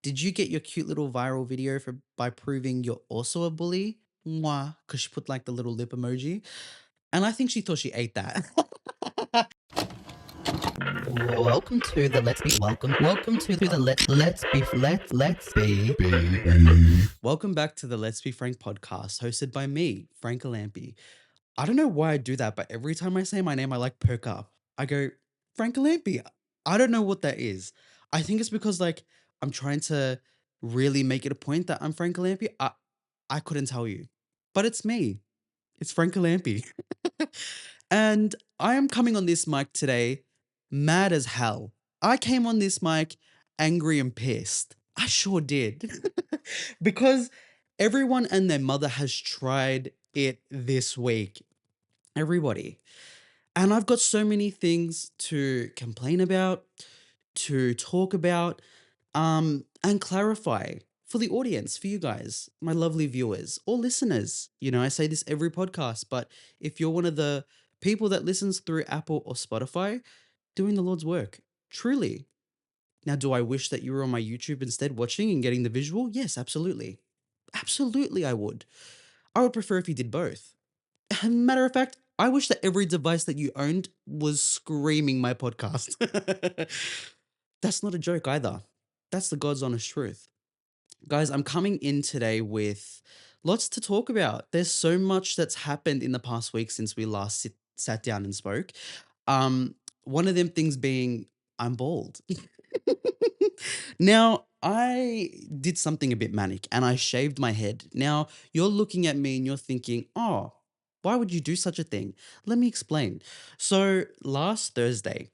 Did you get your cute little viral video for by proving you're also a bully? Mwah, because she put like the little lip emoji. And I think she thought she ate that. Welcome to the welcome to the let's be. Welcome back to the Let's Be Frank podcast, hosted by me, Frank 𝘧𝘬𝘢𝘯𝘬𝘢𝘀𝑎lampi. I don't know why I do that, but every time I say my name, I like perk up. I go, Frank 𝘧𝘬𝘧𝘀𝑎lampi. I don't know what that is. I think it's because like I'm trying to really make it a point that I'm Frank 𝘧𝘧𝘧𝘀𝑎lampi. I couldn't tell you, but it's me. It's Frank 𝘧𝘧𝘧𝘀𝑎lampi. And I am coming on this mic today mad as hell. I came on this mic angry and pissed. I sure did. Because everyone and their mother has tried it this week. Everybody. And I've got so many things to complain about, to talk about, and clarify for the audience, for you guys, my lovely viewers or listeners. You know, I say this every podcast, but if you're one of the people that listens through Apple or Spotify, doing the Lord's work, truly. Now, do I wish that you were on my YouTube instead watching and getting the visual? Yes, absolutely. Absolutely, I would. I would prefer if you did both. Matter of fact, I wish that every device that you owned was screaming my podcast. That's not a joke either. That's the God's honest truth. Guys, I'm coming in today with lots to talk about. There's so much that's happened in the past week since we last sat down and spoke. One of them things being I'm bald. Now, I did something a bit manic and I shaved my head. Now, you're looking at me and you're thinking, oh, why would you do such a thing? Let me explain. So, last Thursday,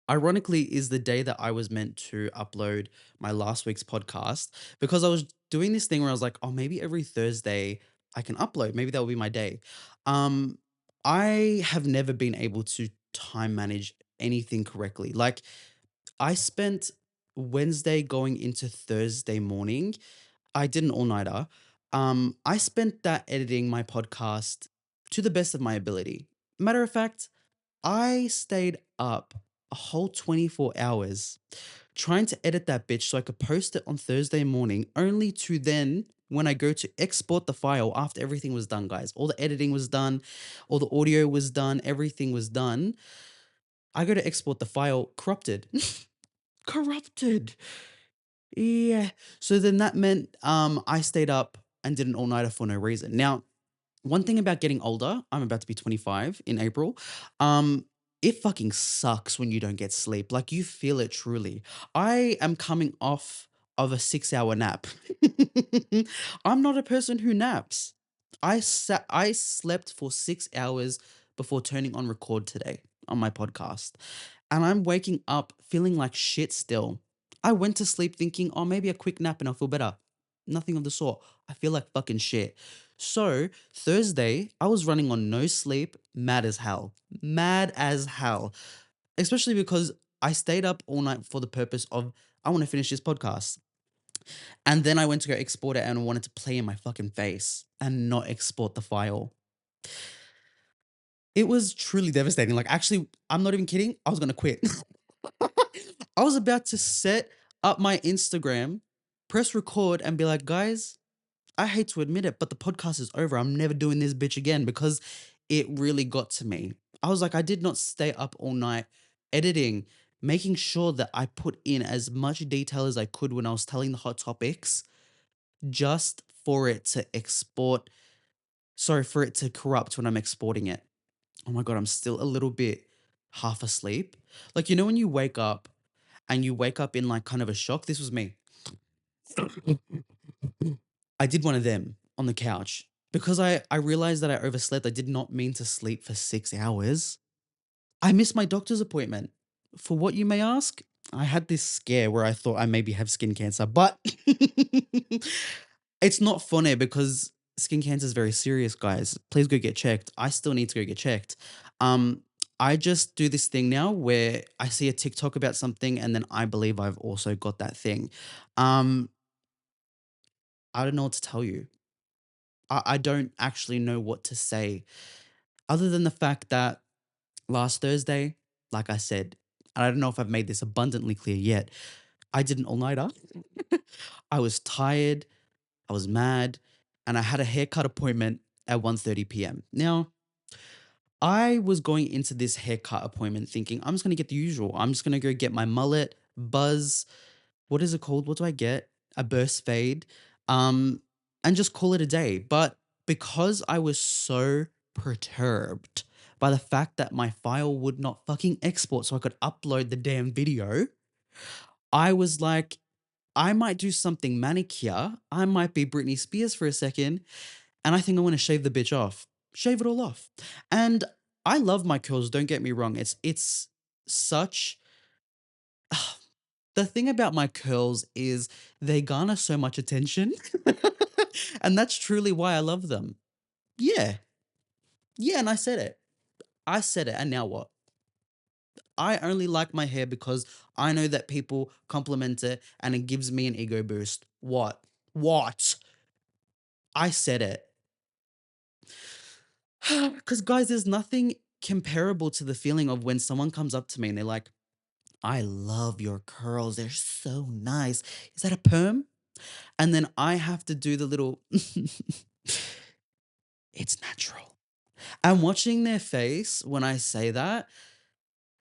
ironically, is the day that I was meant to upload my last week's podcast because I was doing this thing where I was like, oh, maybe every Thursday I can upload. Maybe that will be my day. Um, I have never been able to time manage anything correctly. Like, I spent Wednesday going into Thursday morning. I did an all-nighter. I spent that editing my podcast to the best of my ability. Matter of fact, I stayed up a whole 24 hours trying to edit that bitch so I could post it on Thursday morning, only to then, when I go to export the file after everything was done, guys, all the editing was done, all the audio was done, everything was done. I go to export the file, corrupted. Corrupted. Yeah. So then that meant I stayed up and did an all-nighter for no reason. Now, one thing about getting older, I'm about to be 25 in April. It fucking sucks when you don't get sleep. Like you feel it truly. I am coming off of a 6-hour nap. I'm not a person who naps. I slept for 6 hours before turning on record today on my podcast. And I'm waking up feeling like shit still. I went to sleep thinking, oh, maybe a quick nap and I'll feel better. Nothing of the sort. I feel like fucking shit. So Thursday, I was running on no sleep, mad as hell. Mad as hell. Especially because I stayed up all night for the purpose of I want to finish this podcast. And then I went to go export it and I wanted to play in my fucking face and not export the file. It was truly devastating. Like, actually, I'm not even kidding. I was going to quit. I was about to set up my Instagram, press record, and be like, guys, I hate to admit it, but the podcast is over. I'm never doing this bitch again because it really got to me. I was like, I did not stay up all night editing, making sure that I put in as much detail as I could when I was telling the hot topics just for it to export. Sorry, for it to corrupt when I'm exporting it. Oh my God, I'm still a little bit half asleep. Like, you know, when you wake up and you wake up in like kind of a shock? This was me. I did one of them on the couch because I realized that I overslept. I did not mean to sleep for 6 hours. I missed my doctor's appointment. For what you may ask, I had this scare where I thought I maybe have skin cancer, but it's not funny because skin cancer is very serious, guys. Please go get checked. I still need to go get checked. Um, I just do this thing now where I see a TikTok about something and then I believe I've also got that thing. Um, I don't know what to tell you. I don't actually know what to say other than the fact that last Thursday, like I said, I don't know if I've made this abundantly clear yet. I did an all-nighter. I was tired, I was mad, and I had a haircut appointment at 1:30 p.m. Now, I was going into this haircut appointment thinking, I'm just gonna get the usual. I'm just gonna go get my mullet, buzz, what is it called? What do I get? A burst fade, um, and just call it a day. But because I was so perturbed by the fact that my file would not fucking export so I could upload the damn video, I was like, I might do something manic here. I might be Britney Spears for a second, and I think I want to shave the bitch off. Shave it all off. And I love my curls, don't get me wrong. It's such the thing about my curls is they garner so much attention. And that's truly why I love them. Yeah. Yeah, and I said it. I said it, and now what? I only like my hair because I know that people compliment it and it gives me an ego boost. What? What? I said it. Because, guys, there's nothing comparable to the feeling of when someone comes up to me and they're like, I love your curls. They're so nice. Is that a perm? And then I have to do the little, it's natural. And watching their face when I say that,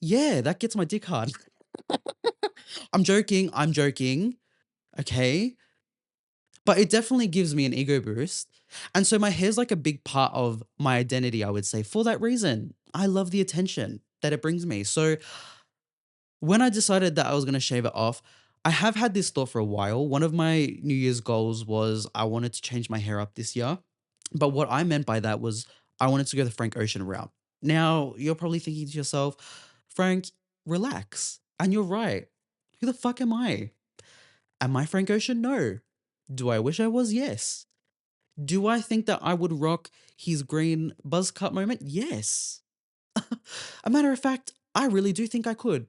yeah, that gets my dick hard. I'm joking. I'm joking. Okay. But it definitely gives me an ego boost. And so my hair's like a big part of my identity, I would say, for that reason. I love the attention that it brings me. So when I decided that I was going to shave it off, I have had this thought for a while. One of my New Year's goals was I wanted to change my hair up this year. But what I meant by that was I wanted to go the Frank Ocean route. Now, you're probably thinking to yourself, Frank, relax. And you're right. Who the fuck am I? Am I Frank Ocean? No. Do I wish I was? Yes. Do I think that I would rock his green buzz cut moment? Yes. A matter of fact, I really do think I could.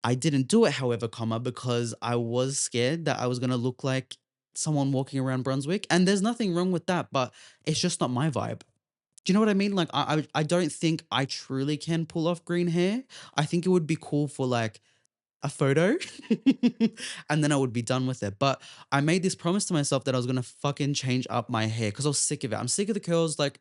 I didn't do it, however, because I was scared that I was gonna look like someone walking around Brunswick. And there's nothing wrong with that, but it's just not my vibe. Do you know what I mean? Like I don't think I truly can pull off green hair. I think it would be cool for like a photo and then I would be done with it. But I made this promise to myself that I was gonna fucking change up my hair because I was sick of it. I'm sick of the curls. Like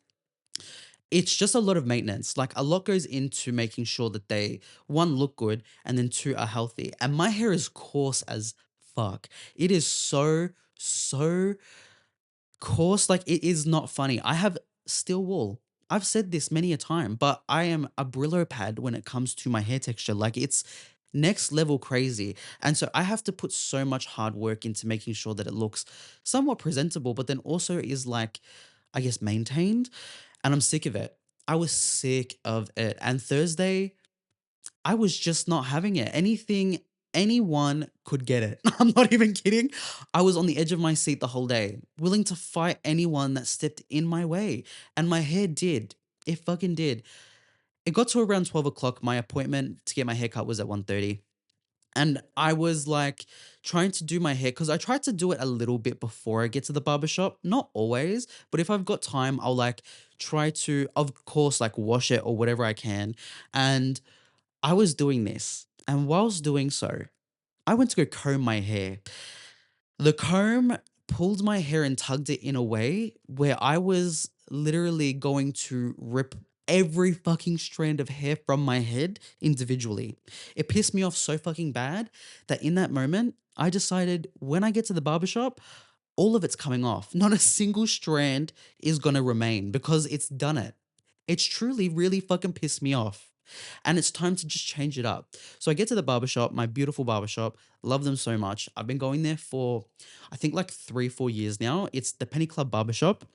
it's just a lot of maintenance. Like a lot goes into making sure that they one look good and then two are healthy. And my hair is coarse as fuck. It is so course, like it is not funny. I have still wool. I've said this many a time, but I am a Brillo pad when it comes to my hair texture. Like it's next level crazy. And so I have to put so much hard work into making sure that it looks somewhat presentable, but then also is like, I guess, maintained. And I'm sick of it. I was sick of it. And Thursday, I was just not having it. Anyone could get it. I'm not even kidding. I was on the edge of my seat the whole day, willing to fight anyone that stepped in my way. And my hair did. It fucking did. It got to around 12 o'clock. My appointment to get my hair cut was at 1:30. And I was like trying to do my hair because I tried to do it a little bit before I get to the barber shop. Not always, but if I've got time, I'll like try to, of course, like wash it or whatever I can. And I was doing this. And whilst doing so, I went to go comb my hair. The comb pulled my hair and tugged it in a way where I was literally going to rip every fucking strand of hair from my head individually. It pissed me off so fucking bad that in that moment, I decided when I get to the barbershop, all of it's coming off. Not a single strand is going to remain because it's done it. It's truly really fucking pissed me off. And it's time to just change it up. So I get to the barbershop, my beautiful barbershop, love them so much. I've been going there for, I think like 3-4 years now. It's the Penny Club Barbershop.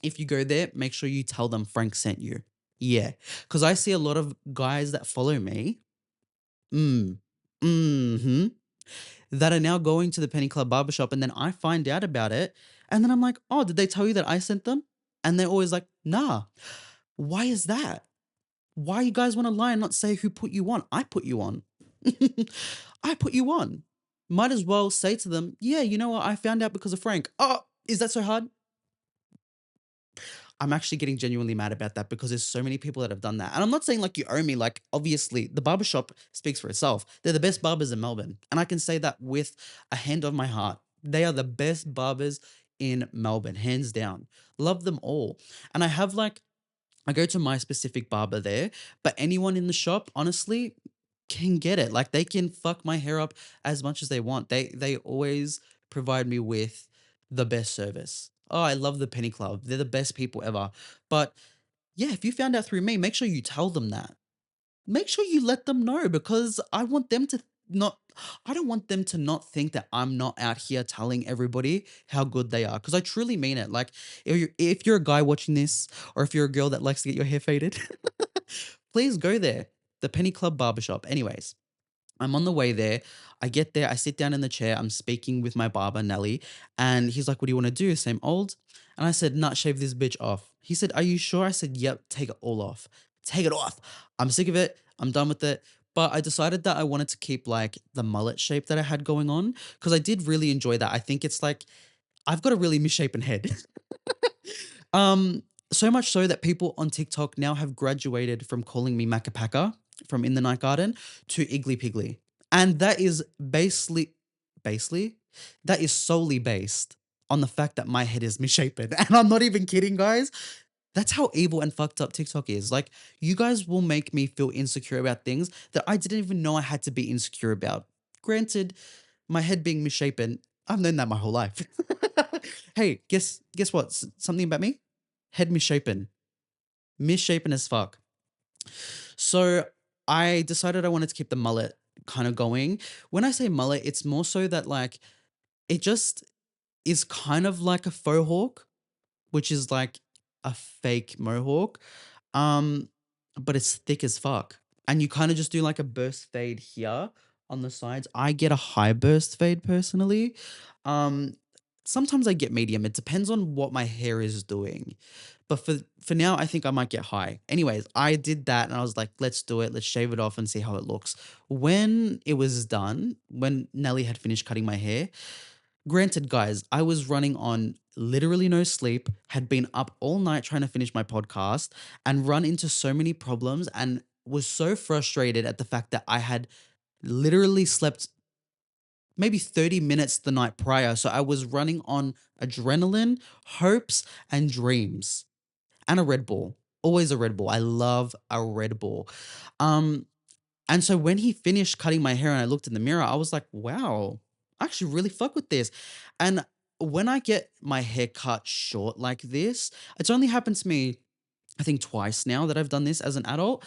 If you go there, make sure you tell them Frank sent you. Yeah. Because I see a lot of guys that follow me, mm, hmm that are now going to the Penny Club Barbershop. And then I find out about it. And then I'm like, oh, did they tell you that I sent them? And they're always like, nah. Why is that? Why you guys want to lie and not say who put you on? I put you on. I put you on. Might as well say to them, yeah, you know what? I found out because of Frank. Oh, is that so hard? I'm actually getting genuinely mad about that because there's so many people that have done that. And I'm not saying like you owe me, like obviously the barbershop speaks for itself. They're the best barbers in Melbourne. And I can say that with a hand on my heart. They are the best barbers in Melbourne, hands down. Love them all. And I have like I go to my specific barber there, but anyone in the shop, honestly, can get it. Like they can fuck my hair up as much as they want. They always provide me with the best service. Oh, I love the Penny Club. They're the best people ever. But yeah, if you found out through me, make sure you tell them that. Make sure you let them know because not I don't want them to not think that I'm not out here telling everybody how good they are because I truly mean it. Like if you're a guy watching this or if you're a girl that likes to get your hair faded, please go there. The Penny Club Barbershop. Anyways, I'm on the way there. I get there, I sit down in the chair, I'm speaking with my barber, Nelly, and he's like, "What do you want to do? Same old?" And I said, "Nut, shave this bitch off." He said, "Are you sure?" I said, "Yep, take it all off. Take it off. I'm sick of it. I'm done with it." But I decided that I wanted to keep like the mullet shape that I had going on because I did really enjoy that. I think it's like I've got a really misshapen head. Um, so much so that people on TikTok now have graduated from calling me Macapaka from In the Night Garden to Iggly Piggly. And that is basically, that is solely based on the fact that my head is misshapen. And I'm not even kidding, guys. That's how evil and fucked up TikTok is. Like, you guys will make me feel insecure about things that I didn't even know I had to be insecure about. Granted, my head being misshapen, I've known that my whole life. Hey, guess what? Something about me? Head misshapen. Misshapen as fuck. So I decided I wanted to keep the mullet kind of going. When I say mullet, it's more so that like it just is kind of like a faux hawk, which is like a fake mohawk. Um, but it's thick as fuck. And you kind of just do like a burst fade here on the sides. I get a high burst fade personally. Um, sometimes I get medium. It depends on what my hair is doing. But for now, I think I might get high. Anyways, I did that and I was like, let's do it. Let's shave it off and see how it looks. When it was done, when Nelly had finished cutting my hair, granted, guys, I was running on literally no sleep, had been up all night trying to finish my podcast, and run into so many problems and was so frustrated at the fact that I had literally slept maybe 30 minutes the night prior. So I was running on adrenaline, hopes, and dreams, and a Red Bull. Always a Red Bull. I love a Red Bull. Um, and so when he finished cutting my hair and I looked in the mirror, I was like, wow, I actually really fuck with this. And when I get my hair cut short like this, it's only happened to me, I think twice now that I've done this as an adult.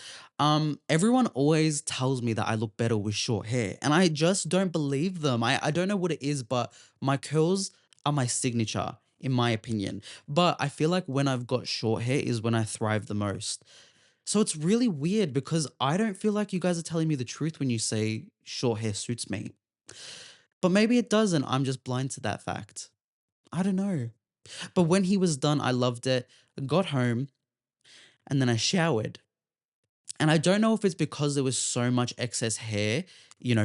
Everyone always tells me that I look better with short hair. And I just don't believe them. I don't know what it is, but my curls are my signature, in my opinion. But I feel like when I've got short hair is when I thrive the most. So it's really weird because I don't feel like you guys are telling me the truth when you say short hair suits me. But maybe it doesn't. I'm just blind to that fact. I don't know. But when he was done, I loved it. I got home and then I showered. And I don't know if it's because there was so much excess hair,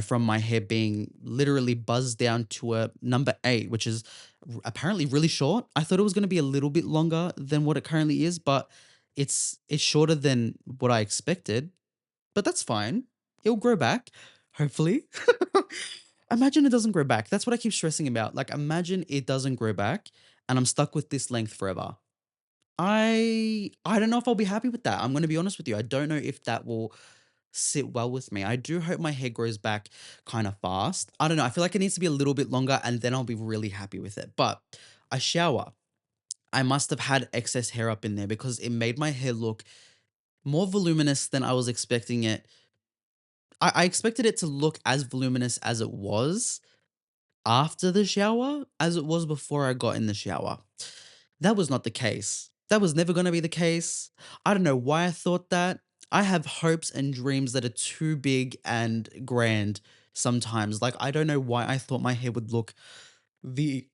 from my hair being literally buzzed down to a number 8, which is apparently really short. I thought it was going to be a little bit longer than what it currently is, but it's shorter than what I expected. But that's fine. It'll grow back, hopefully. Imagine it doesn't grow back. That's what I keep stressing about. Like, imagine it doesn't grow back and I'm stuck with this length forever. I don't know if I'll be happy with that. I'm going to be honest with you. I don't know if that will sit well with me. I do hope my hair grows back kind of fast. I don't know. I feel like it needs to be a little bit longer and then I'll be really happy with it. But I shower. I must have had excess hair up in there because it made my hair look more voluminous than I was expecting it. I expected it to look as voluminous as it was after the shower as it was before I got in the shower. That was not the case. That was never going to be the case. I don't know why I thought that. I have hopes and dreams that are too big and grand sometimes. Like, I don't know why I thought my hair would look the.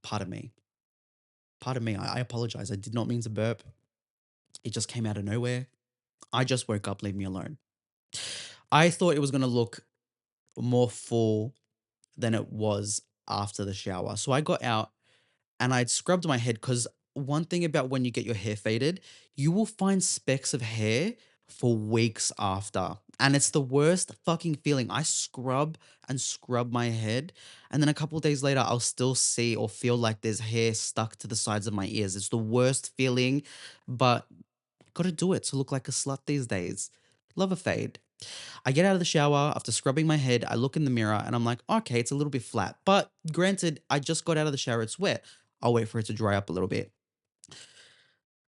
Pardon me. Pardon me. I apologize. I did not mean to burp. It just came out of nowhere. I just woke up. Leave me alone. I thought it was going to look more full than it was after the shower. So I got out and I'd scrubbed my head because one thing about when you get your hair faded, you will find specks of hair for weeks after. And it's the worst fucking feeling. I scrub and scrub my head, and then a couple days later, I'll still see or feel like there's hair stuck to the sides of my ears. It's the worst feeling, but gotta do it to look like a slut these days. Love a fade. I get out of the shower after scrubbing my head. I look in the mirror and I'm like, okay, it's a little bit flat. But granted, I just got out of the shower. It's wet. I'll wait for it to dry up a little bit.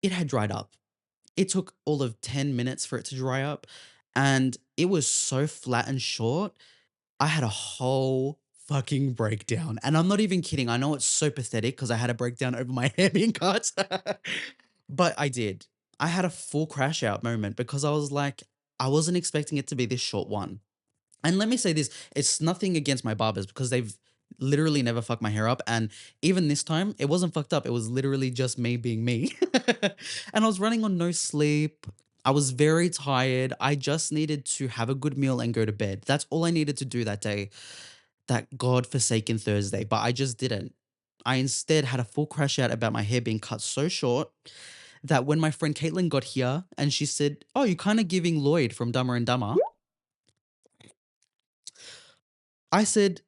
It had dried up. It took all of 10 minutes for it to dry up. And it was so flat and short. I had a whole fucking breakdown. And I'm not even kidding. I know it's so pathetic because I had a breakdown over my hair being cut. But I did. I had a full crash out moment because I was like, I wasn't expecting it to be this short one. And let me say this, it's nothing against my barbers because they've literally never fucked my hair up. And even this time, it wasn't fucked up. It was literally just me being me. And I was running on no sleep. I was very tired. I just needed to have a good meal and go to bed. That's all I needed to do that day, that God-forsaken Thursday. But I just didn't. I instead had a full crash out about my hair being cut so short that when my friend Caitlin got here and she said, "Oh, you're kind of giving Lloyd from Dumber and Dumber," I said,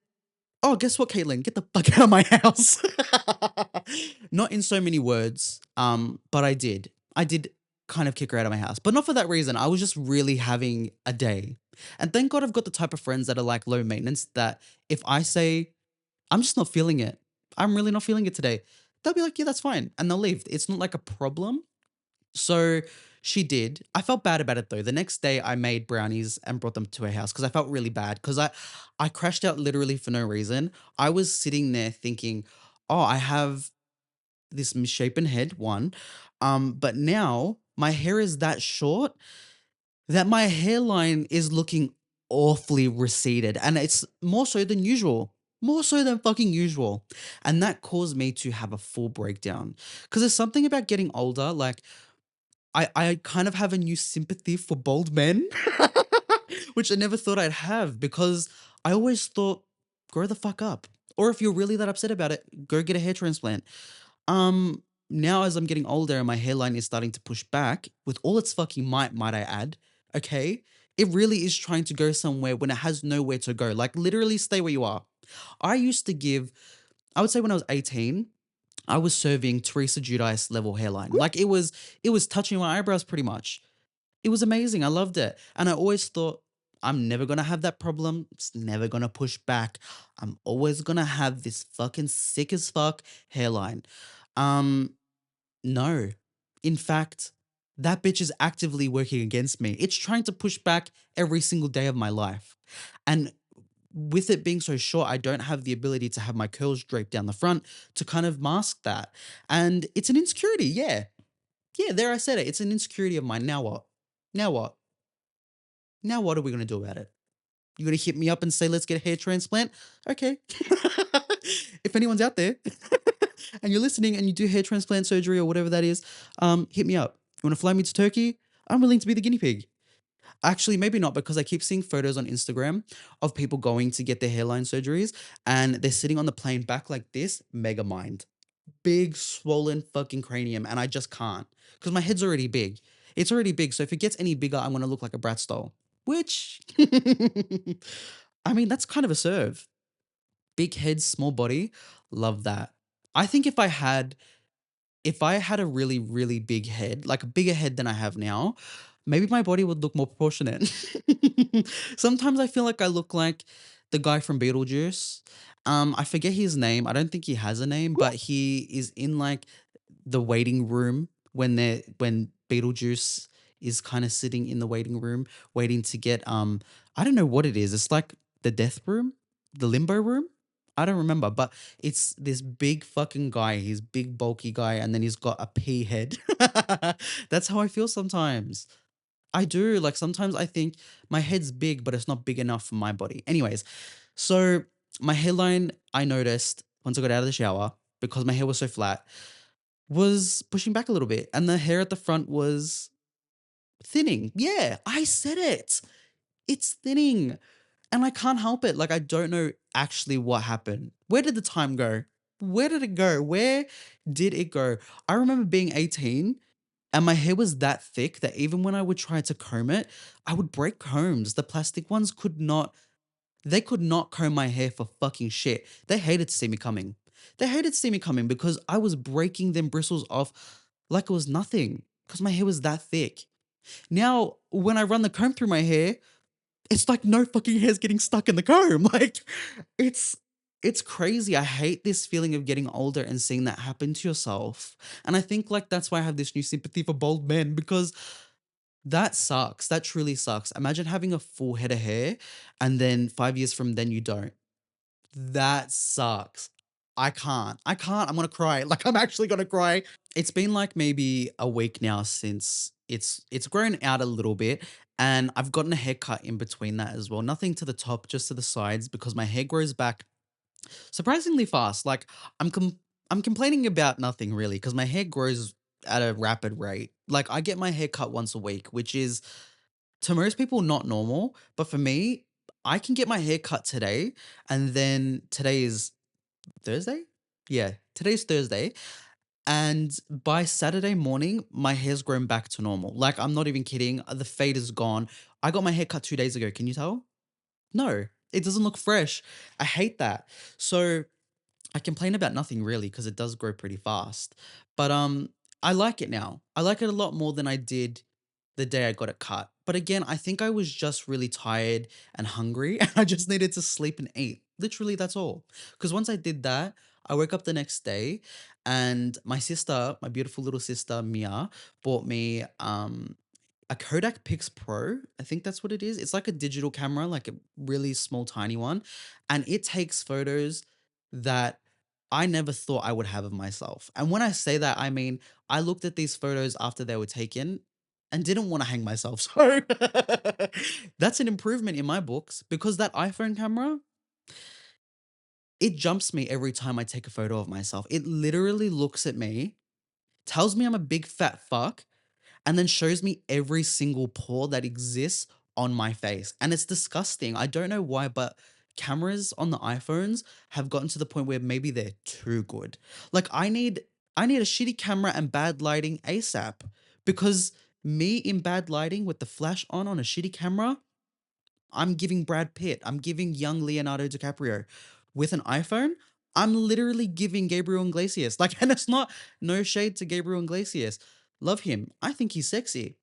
"Oh, guess what, Caitlin? Get the fuck out of my house." Not in so many words, but I did. I did kind of kick her out of my house, but not for that reason. I was just really having a day. And thank God I've got the type of friends that are like low maintenance that if I say, I'm just not feeling it, I'm really not feeling it today, they'll be like, yeah, that's fine. And they'll leave. It's not like a problem. So she did. I felt bad about it though. The next day I made brownies and brought them to her house because I felt really bad because I crashed out literally for no reason. I was sitting there thinking, "Oh, I have this misshapen head, one. But now my hair is that short that my hairline is looking awfully receded and it's more so than usual. More so than fucking usual." And that caused me to have a full breakdown. Because there's something about getting older, like I kind of have a new sympathy for bald men, which I never thought I'd have because I always thought, grow the fuck up. Or if you're really that upset about it, go get a hair transplant. Now as I'm getting older and my hairline is starting to push back with all its fucking might I add, okay? It really is trying to go somewhere when it has nowhere to go. Like literally stay where you are. I used to give, I would say when I was 18, I was serving Teresa Giudice level hairline. Like it was touching my eyebrows pretty much. It was amazing. I loved it. And I always thought I'm never going to have that problem. It's never going to push back. I'm always going to have this fucking sick as fuck hairline. Um no. In fact, that bitch is actively working against me. It's trying to push back every single day of my life. And with it being so short, I don't have the ability to have my curls draped down the front to kind of mask that. And it's an insecurity. Yeah. Yeah, there I said it. It's an insecurity of mine. Now what? Now what? Now what are we going to do about it? You going to hit me up and say, let's get a hair transplant? Okay. If anyone's out there and you're listening and you do hair transplant surgery or whatever that is, hit me up. You want to fly me to Turkey? I'm willing to be the guinea pig. Actually, maybe not because I keep seeing photos on Instagram of people going to get their hairline surgeries and they're sitting on the plane back like this, mega mind. Big, swollen fucking cranium, and I just can't because my head's already big. It's already big, so if it gets any bigger, I'm going to look like a Bratz doll, which, I mean, that's kind of a serve. Big head, small body, love that. I think if I had a really, really big head, like a bigger head than I have now, maybe my body would look more proportionate. Sometimes I feel like I look like the guy from Beetlejuice. I forget his name. I don't think he has a name, but he is in like the waiting room when Beetlejuice is kind of sitting in the waiting room waiting to get I don't know what it is. It's like the death room, the limbo room. I don't remember, but it's this big fucking guy. He's big, bulky guy, and then he's got a pea head. That's how I feel sometimes. I do. Like sometimes I think my head's big, but it's not big enough for my body. Anyways, so my hairline, I noticed once I got out of the shower, because my hair was so flat, was pushing back a little bit. And the hair at the front was thinning. Yeah, I said it. It's thinning. And I can't help it. Like, I don't know actually what happened. Where did the time go? Where did it go? Where did it go? I remember being 18 and my hair was that thick that even when I would try to comb it, I would break combs. The plastic ones they could not comb my hair for fucking shit. They hated to see me coming. They hated to see me coming because I was breaking them bristles off like it was nothing because my hair was that thick. Now, when I run the comb through my hair, it's like no fucking hair's getting stuck in the comb. Like it's it's crazy. I hate this feeling of getting older and seeing that happen to yourself. And I think like that's why I have this new sympathy for bald men because that sucks. That truly sucks. Imagine having a full head of hair and then 5 years from then you don't. That sucks. I can't. I can't. I'm gonna cry. Like I'm actually gonna cry. It's been like maybe a week now since it's grown out a little bit and I've gotten a haircut in between that as well. Nothing to the top, just to the sides because my hair grows back surprisingly fast. Like I'm com- I'm complaining about nothing really because my hair grows at a rapid rate. Like I get my hair cut once a week, which is to most people not normal, but for me, I can get my hair cut today and then today is Thursday? Yeah, today's Thursday. And by Saturday morning, my hair's grown back to normal. Like, I'm not even kidding. The fade is gone. I got my hair cut 2 days ago. Can you tell? No, it doesn't look fresh. I hate that. So I complain about nothing really because it does grow pretty fast. But I like it now. I like it a lot more than I did the day I got it cut. But again, I think I was just really tired and hungry and I just needed to sleep and eat. Literally, that's all. Because once I did that, I woke up the next day and my sister, my beautiful little sister Mia, bought me a Kodak Pix Pro. I think that's what it is. It's like a digital camera, like a really small, tiny one. And it takes photos that I never thought I would have of myself. And when I say that, I mean, I looked at these photos after they were taken and didn't want to hang myself. So that's an improvement in my books because that iPhone camera, it jumps me every time I take a photo of myself. It literally looks at me, tells me I'm a big fat fuck, and then shows me every single pore that exists on my face. And it's disgusting. I don't know why, but cameras on the iPhones have gotten to the point where maybe they're too good. Like I need a shitty camera and bad lighting ASAP because me in bad lighting with the flash on a shitty camera, I'm giving Brad Pitt, I'm giving young Leonardo DiCaprio. With an iPhone, I'm literally giving Gabriel Iglesias. Like, and it's not no shade to Gabriel Iglesias. Love him. I think he's sexy.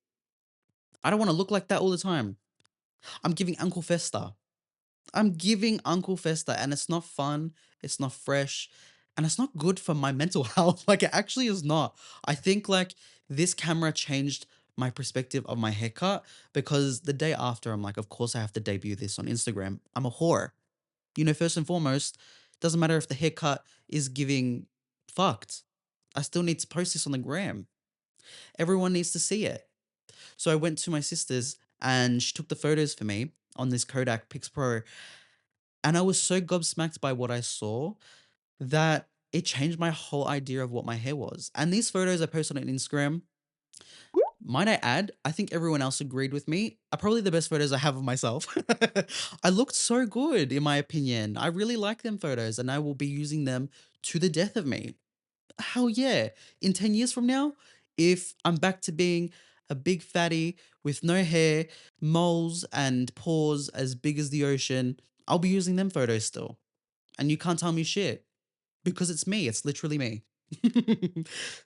I don't want to look like that all the time. I'm giving Uncle Festa. I'm giving Uncle Festa, and it's not fun. It's not fresh, and it's not good for my mental health. Like, it actually is not. I think like this camera changed my perspective of my haircut because the day after, I'm like, of course, I have to debut this on Instagram. I'm a whore. First and foremost, doesn't matter if the haircut is giving fucked. I still need to post this on the gram. Everyone needs to see it. So I went to my sister's and she took the photos for me on this Kodak Pix Pro. And I was so gobsmacked by what I saw that it changed my whole idea of what my hair was. And these photos I posted on Instagram, might I add, I think everyone else agreed with me, are probably the best photos I have of myself. I looked so good, in my opinion. I really like them photos and I will be using them to the death of me. Hell yeah. In 10 years from now, if I'm back to being a big fatty with no hair, moles, and pores as big as the ocean, I'll be using them photos still. And you can't tell me shit because it's me. It's literally me.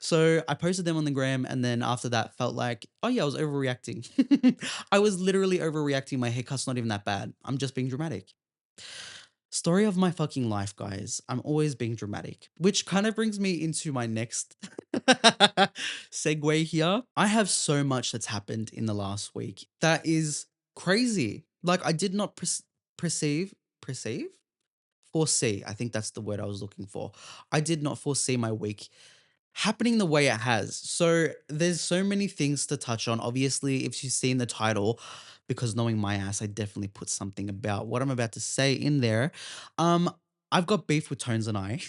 So I posted them on the gram and then after that felt like, oh yeah, I was overreacting. I was literally overreacting. My haircut's not even that bad. I'm just being dramatic. Story of my fucking life, guys. I'm always being dramatic, which kind of brings me into my next segue here. I have so much that's happened in the last week that is crazy. Like I did not perceive, foresee. I think that's the word I was looking for. I did not foresee my week happening the way it has. So there's so many things to touch on. Obviously, if you've seen the title, because knowing my ass, I definitely put something about what I'm about to say in there. Um, I've got beef with Tones and I.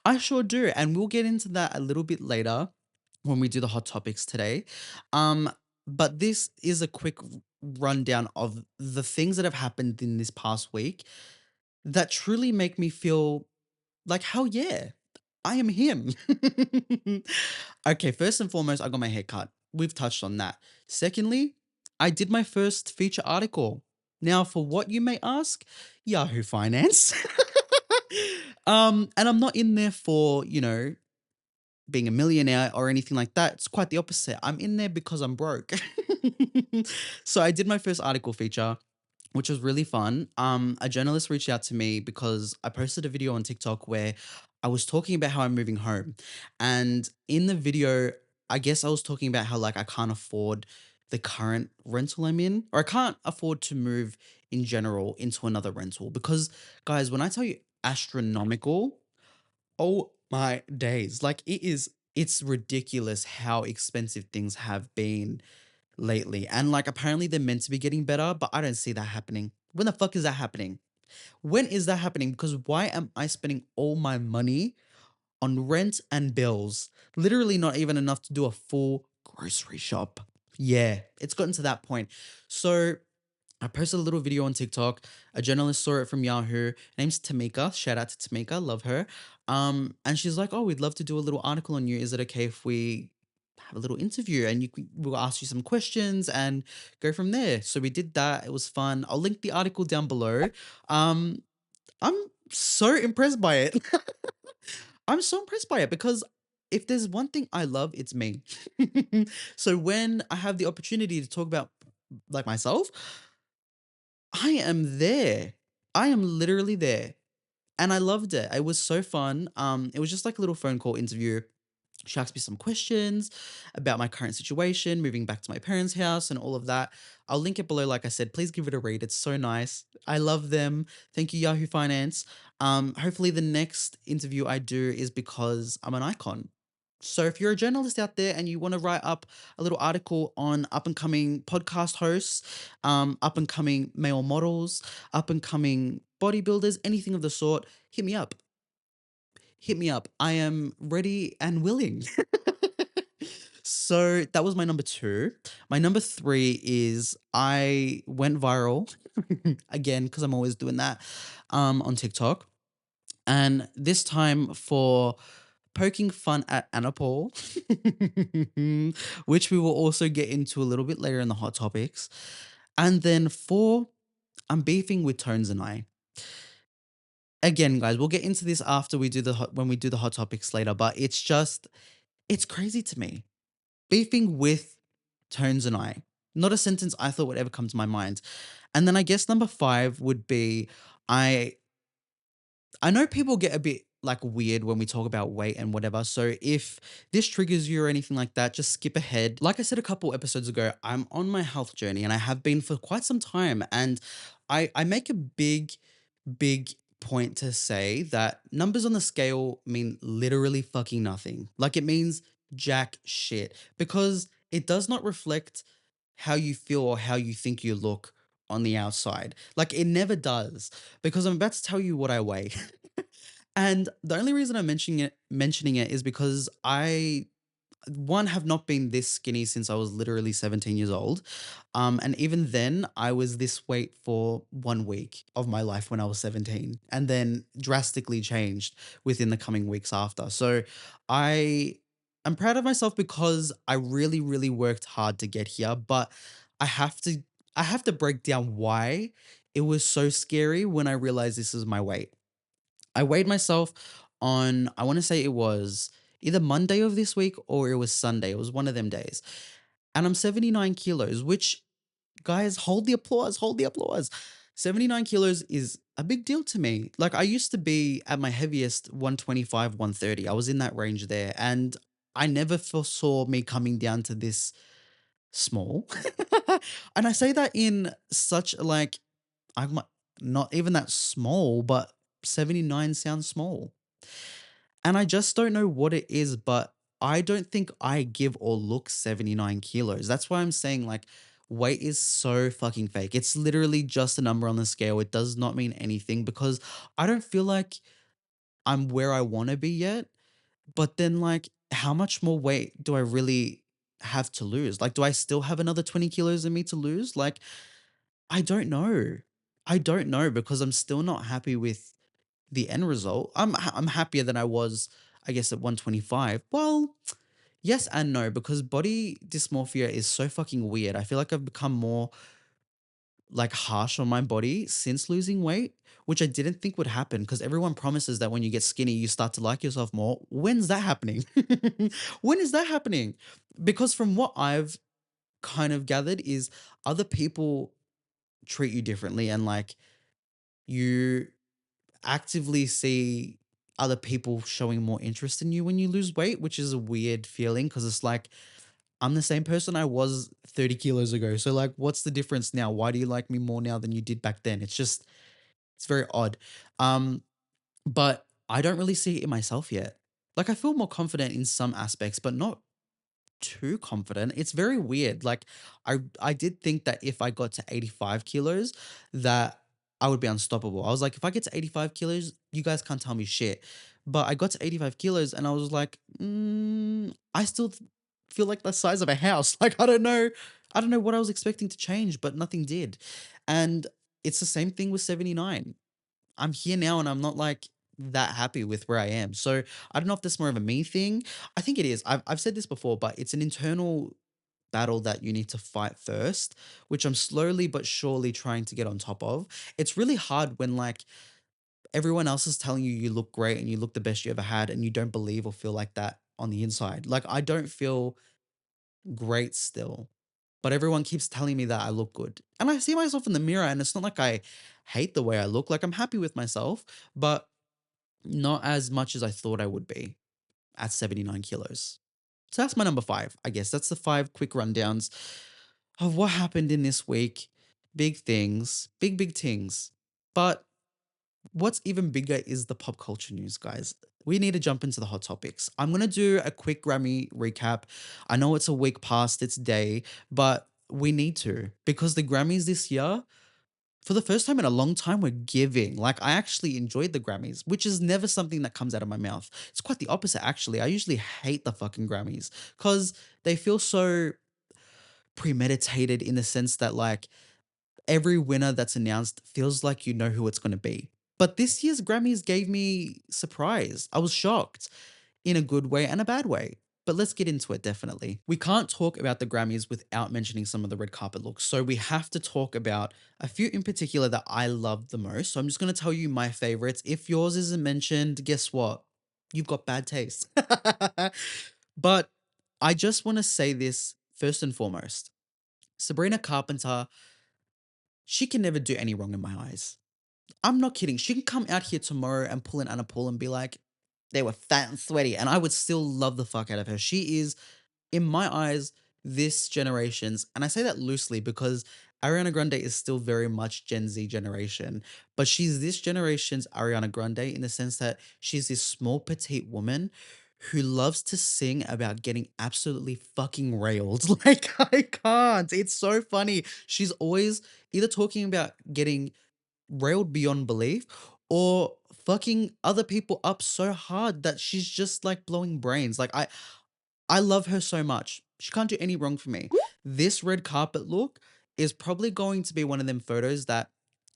I sure do. And we'll get into that a little bit later when we do the hot topics today. Um, but this is a quick rundown of the things that have happened in this past week that truly make me feel Like, hell yeah, I am him. Okay, first and foremost, I got my hair cut. We've touched on that. Secondly, I did my first feature article. Now, for what you may ask, Yahoo Finance. And I'm not in there for, being a millionaire or anything like that. It's quite the opposite. I'm in there because I'm broke. So I did my first article feature, which was really fun. A journalist reached out to me because I posted a video on TikTok where I was talking about how I'm moving home. And in the video, I guess I was talking about how like I can't afford the current rental I'm in, or I can't afford to move in general into another rental because guys, when I tell you astronomical, oh my days. Like it's ridiculous how expensive things have been lately. And like apparently they're meant to be getting better, but I don't see that happening. When the fuck is that happening? When is that happening? Because why am I spending all my money on rent and bills? Literally not even enough to do a full grocery shop. Yeah, it's gotten to that point. So I posted a little video on TikTok. A journalist saw it from Yahoo. Her name's Tamika. Shout out to Tamika. Love her. And she's like, "Oh, we'd love to do a little article on you. Is it okay if we have a little interview and we'll ask you some questions and go from there?" So we did that. It was fun. I'll link the article down below. Um, I'm so impressed by it. I'm so impressed by it because if there's one thing I love, it's me. So when I have the opportunity to talk about like myself, I am there. I am literally there. And I loved it. It was so fun. It was just like a little phone call interview. She asked me some questions about my current situation, moving back to my parents' house and all of that. I'll link it below. Like I said, please give it a read. It's so nice. I love them. Thank you, Yahoo Finance. Hopefully the next interview I do is because I'm an icon. So if you're a journalist out there and you want to write up a little article on up and coming podcast hosts, up and coming male models, up and coming bodybuilders, anything of the sort, hit me up. Hit me up. I am ready and willing. So that was my number two. My number three is I went viral again because I'm always doing that on TikTok. And this time for poking fun at Anna Paul, which we will also get into a little bit later in the hot topics. And then four, I'm beefing with Tones and I. Again, guys, we'll get into this after we do when we do the hot topics later, but it's crazy to me. Beefing with Tones and I. Not a sentence I thought would ever come to my mind. And then I guess number five would be I I know people get a bit like weird when we talk about weight and whatever. So if this triggers you or anything like that, just skip ahead. Like I said a couple episodes ago, I'm on my health journey and I have been for quite some time. And I make a big point to say that numbers on the scale mean literally fucking nothing. Like it means jack shit because it does not reflect how you feel or how you think you look on the outside. Like it never does because I'm about to tell you what I weigh. And the only reason I'm mentioning it is because I one have not been this skinny since I was literally 17 years old. And even then I was this weight for 1 week of my life when I was 17 and then drastically changed within the coming weeks after. So I am proud of myself because I really, really worked hard to get here, but I have to I have to break down why it was so scary when I realized this is my weight. I weighed myself on, I want to say it was either Monday of this week or it was Sunday. It was one of them days. And I'm 79 kilos, which, guys, hold the applause, hold the applause. 79 kilos is a big deal to me. Like, I used to be at my heaviest 125, 130. I was in that range there. And I never foresaw me coming down to this small. And I say that in such like, I'm not even that small, but 79 sounds small. And I just don't know what it is, but I don't think I give or look 79 kilos. That's why I'm saying like weight is so fucking fake. It's literally just a number on the scale. It does not mean anything because I don't feel like I'm where I want to be yet. But then like how much more weight do I really have to lose? Like do I still have another 20 kilos in me to lose? Like I don't know. I don't know because I'm still not happy with the end result, I'm happier than I was, I guess, at 125. Well, yes and no, because body dysmorphia is so fucking weird. I feel like I've become more like harsh on my body since losing weight, which I didn't think would happen because everyone promises that when you get skinny, you start to like yourself more. When's that happening? When is that happening? Because from what I've kind of gathered is other people treat you differently, and like you actively see other people showing more interest in you when you lose weight, which is a weird feeling because it's like I'm the same person I was 30 kilos ago. So like what's the difference now? Why do you like me more now than you did back then? It's very odd. Um but I don't really see it in myself yet. Like I feel more confident in some aspects, but not too confident. It's very weird. Like I did think that if I got to 85 kilos, that I would be unstoppable. I was like, if I get to 85 kilos, you guys can't tell me shit. But I got to 85 kilos and I was like, I still feel like the size of a house. Like I don't know what I was expecting to change, but nothing did. And it's the same thing with 79. I'm here now and I'm not like that happy with where I am. So I don't know if that's more of a me thing. I think it is. I've said this before, but it's an internal battle that you need to fight first, which I'm slowly but surely trying to get on top of. It's really hard when like everyone else is telling you you look great and you look the best you ever had and you don't believe or feel like that on the inside. Like I don't feel great still, but everyone keeps telling me that I look good. And I see myself in the mirror and it's not like I hate the way I look. Like I'm happy with myself, but not as much as I thought I would be at 79 kilos. So that's my number five, I guess. That's the five quick rundowns of what happened in this week. Big things, big things. But what's even bigger is the pop culture news, guys. We need to jump into the hot topics. I'm going to do a quick Grammy recap. I know it's a week past its day, but we need to because the Grammys this year, for the first time in a long time, we're giving. Like, I actually enjoyed the Grammys, which is never something that comes out of my mouth. It's quite the opposite, actually. I usually hate the fucking Grammys because they feel so premeditated in the sense that, like, every winner that's announced feels like you know who it's going to be. But this year's Grammys gave me surprise. I was shocked in a good way and a bad way. But let's get into it, definitely. We can't talk about the Grammys without mentioning some of the red carpet looks. So we have to talk about a few in particular that I love the most. So I'm just going to tell you my favorites. If yours isn't mentioned, guess what? You've got bad taste. But I just want to say this first and foremost. Sabrina Carpenter, she can never do any wrong in my eyes. I'm not kidding. She can come out here tomorrow and pull an Anna Paul and be like, they were fat and sweaty. And I would still love the fuck out of her. She is, in my eyes, this generation's, and I say that loosely because Ariana Grande is still very much Gen Z generation, but she's this generation's Ariana Grande in the sense that she's this small, petite woman who loves to sing about getting absolutely fucking railed. Like, I can't. It's so funny. She's always either talking about getting railed beyond belief or fucking other people up so hard that she's just like blowing brains. Like I love her so much. She can't do any wrong for me. This red carpet look is probably going to be one of them photos that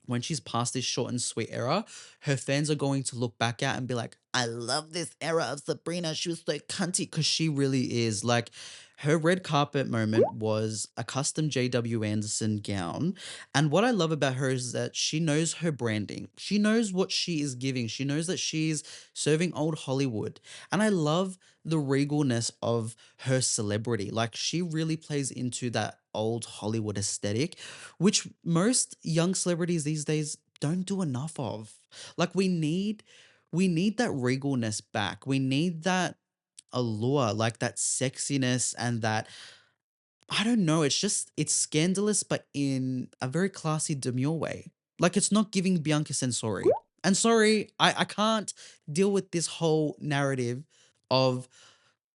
when she's past this short and sweet era, her fans are going to look back at and be like, I love this era of Sabrina. She was so cunty because she really is. Like her red carpet moment was a custom JW Anderson gown. And what I love about her is that she knows her branding. She knows what she is giving. She knows that she's serving old Hollywood. And I love the regalness of her celebrity. Like she really plays into that old Hollywood aesthetic, which most young celebrities these days don't do enough of. Like we need that regalness back. We need that allure, like that sexiness and that I don't know, it's scandalous, but in a very classy, demure way. Like it's not giving Bianca Sensori. And sorry, I can't deal with this whole narrative of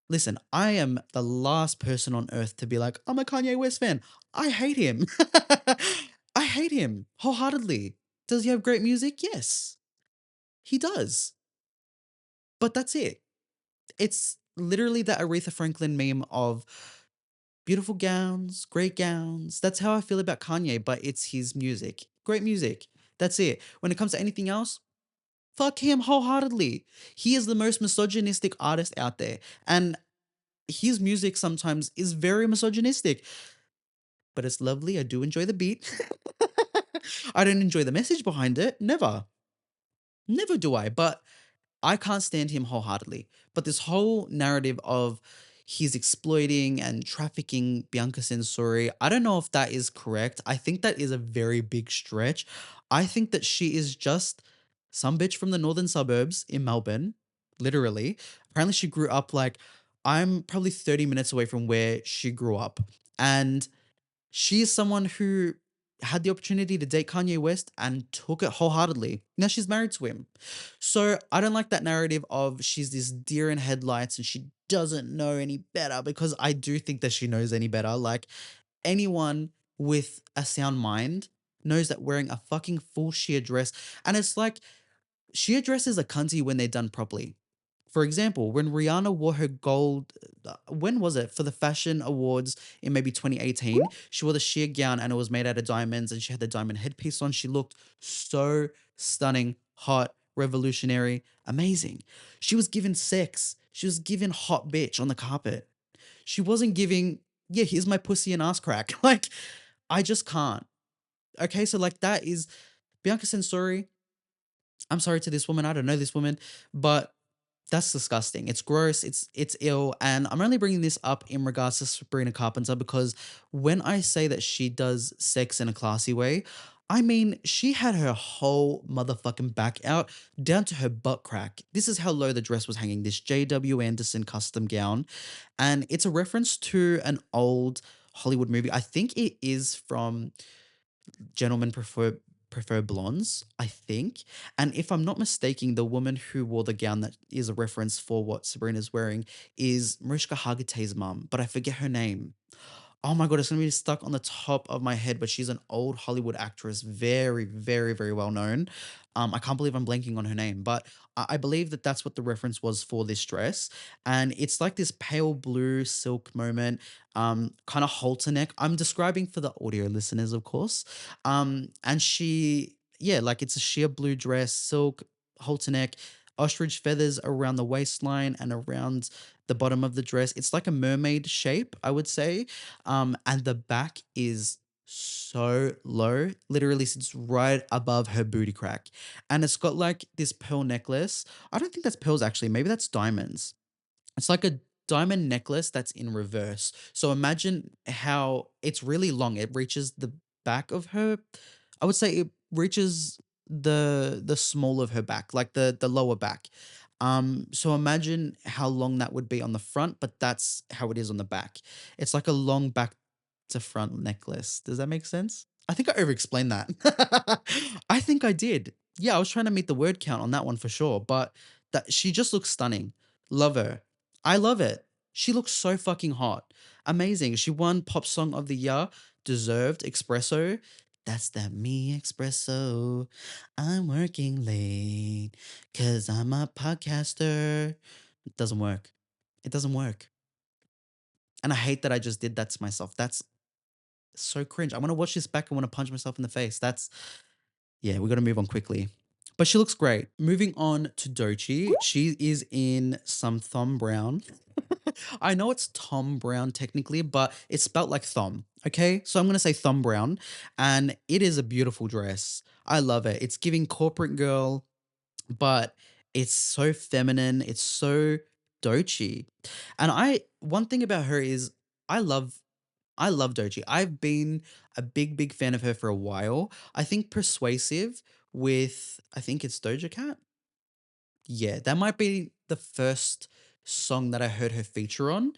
listen, I am the last person on earth to be like, I'm a Kanye West fan. I hate him. I hate him wholeheartedly. Does he have great music? Yes, he does. But that's it. It's literally that Aretha Franklin meme of beautiful gowns, great gowns. That's how I feel about Kanye, but it's his music. Great music. That's it. When it comes to anything else, Fuck him wholeheartedly. He is the most misogynistic artist out there. And his music sometimes is very misogynistic, but it's lovely. I do enjoy the beat. I don't enjoy the message behind it. Never. Never do I. But I can't stand him wholeheartedly. But this whole narrative of he's exploiting and trafficking Bianca Censori, I don't know if that is correct. I think that is a very big stretch. I think that she is just some bitch from the northern suburbs in Melbourne, literally. Apparently, she grew up like I'm probably 30 minutes away from where she grew up. And she is someone who had the opportunity to date Kanye West and took it wholeheartedly. Now she's married to him. So I don't like that narrative of she's this deer in headlights and she doesn't know any better, because I do think that she knows any better. Like, anyone with a sound mind knows that wearing a fucking full sheer dress, and it's like sheer dresses are cunty when they're done properly. For example, when Rihanna wore her gold, when was it? For the fashion awards in maybe 2018, she wore the sheer gown and it was made out of diamonds and she had the diamond headpiece on. She looked so stunning, hot, revolutionary, amazing. She was given sex. She was given hot bitch on the carpet. She wasn't giving, yeah, here's my pussy and ass crack. Like, I just can't. Okay, so like that is Bianca Censori. I'm sorry to this woman. I don't know this woman, but that's disgusting. It's gross. It's ill. And I'm only bringing this up in regards to Sabrina Carpenter because when I say that she does sex in a classy way, I mean she had her whole motherfucking back out down to her butt crack. This is how low the dress was hanging. This J.W. Anderson custom gown, and it's a reference to an old Hollywood movie. I think it is from Gentlemen Prefer Blondes, I think. And if I'm not mistaken, the woman who wore the gown that is a reference for what Sabrina's wearing is Mariska Hargitay's mum, but I forget her name. Oh my god, it's gonna be stuck on the top of my head, but she's an old Hollywood actress, very, very, very well known. I can't believe I'm blanking on her name, but I believe that that's what the reference was for this dress, and it's like this pale blue silk moment, kind of halter neck. I'm describing for the audio listeners, of course. And she, yeah, like it's a sheer blue dress, silk halter neck, ostrich feathers around the waistline and around the bottom of the dress. It's like a mermaid shape, I would say, and the back is so low, literally sits right above her booty crack. And it's got like this pearl necklace. I don't think that's pearls actually, maybe that's diamonds. It's like a diamond necklace that's in reverse. So imagine how it's really long. It reaches the back of her. I would say it reaches the small of her back, like the lower back. So imagine how long that would be on the front, but that's how it is on the back. It's like a long back to front necklace. Does that make sense? I think I over explained that. I think I did. Yeah, I was trying to meet the word count on that one for sure, but that she just looks stunning. Love her. I love it. She looks so fucking hot. Amazing. She won Pop Song of the Year. Deserved. Espresso. That's that me espresso. I'm working late because I'm a podcaster. It doesn't work. It doesn't work. And I hate that I just did that to myself. That's so cringe. I want to watch this back. I want to punch myself in the face. That's, yeah, we got to move on quickly. But she looks great. Moving on to Doechii. She is in some Thom Brown. I know it's Tom Brown technically, but it's spelt like Thom. Okay. So I'm going to say Thom Brown. And it is a beautiful dress. I love it. It's giving corporate girl, but it's so feminine. It's so Doechii. And one thing about her is I love I love Doechii. I've been a big, big fan of her for a while. I think Persuasive with, I think it's Doja Cat. Yeah, that might be the first song that I heard her feature on.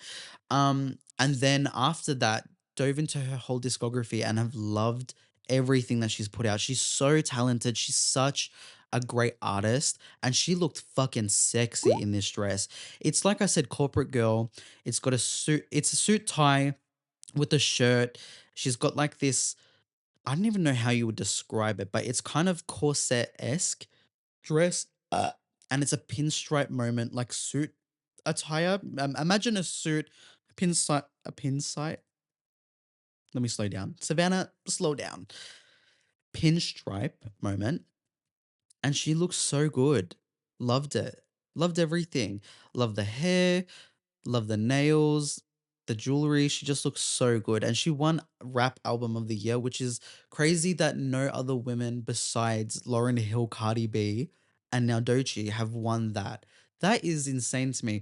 And then after that, dove into her whole discography and have loved everything that she's put out. She's so talented. She's such a great artist. And she looked fucking sexy in this dress. It's like I said, corporate girl. It's got a suit, it's a suit tie with a shirt. She's got like this, I don't even know how you would describe it, but it's kind of corset-esque dress. And it's a pinstripe moment, like suit attire. Imagine a suit, a pin sight. Let me slow down. Savannah, slow down. Pinstripe moment. and she looks so good. Loved it. Loved everything. Loved the hair, loved the nails, the jewelry. She just looks so good. And she won Rap Album of the Year, which is crazy that no other women besides Lauryn Hill, Cardi B, and now Doechii have won that. That is insane to me.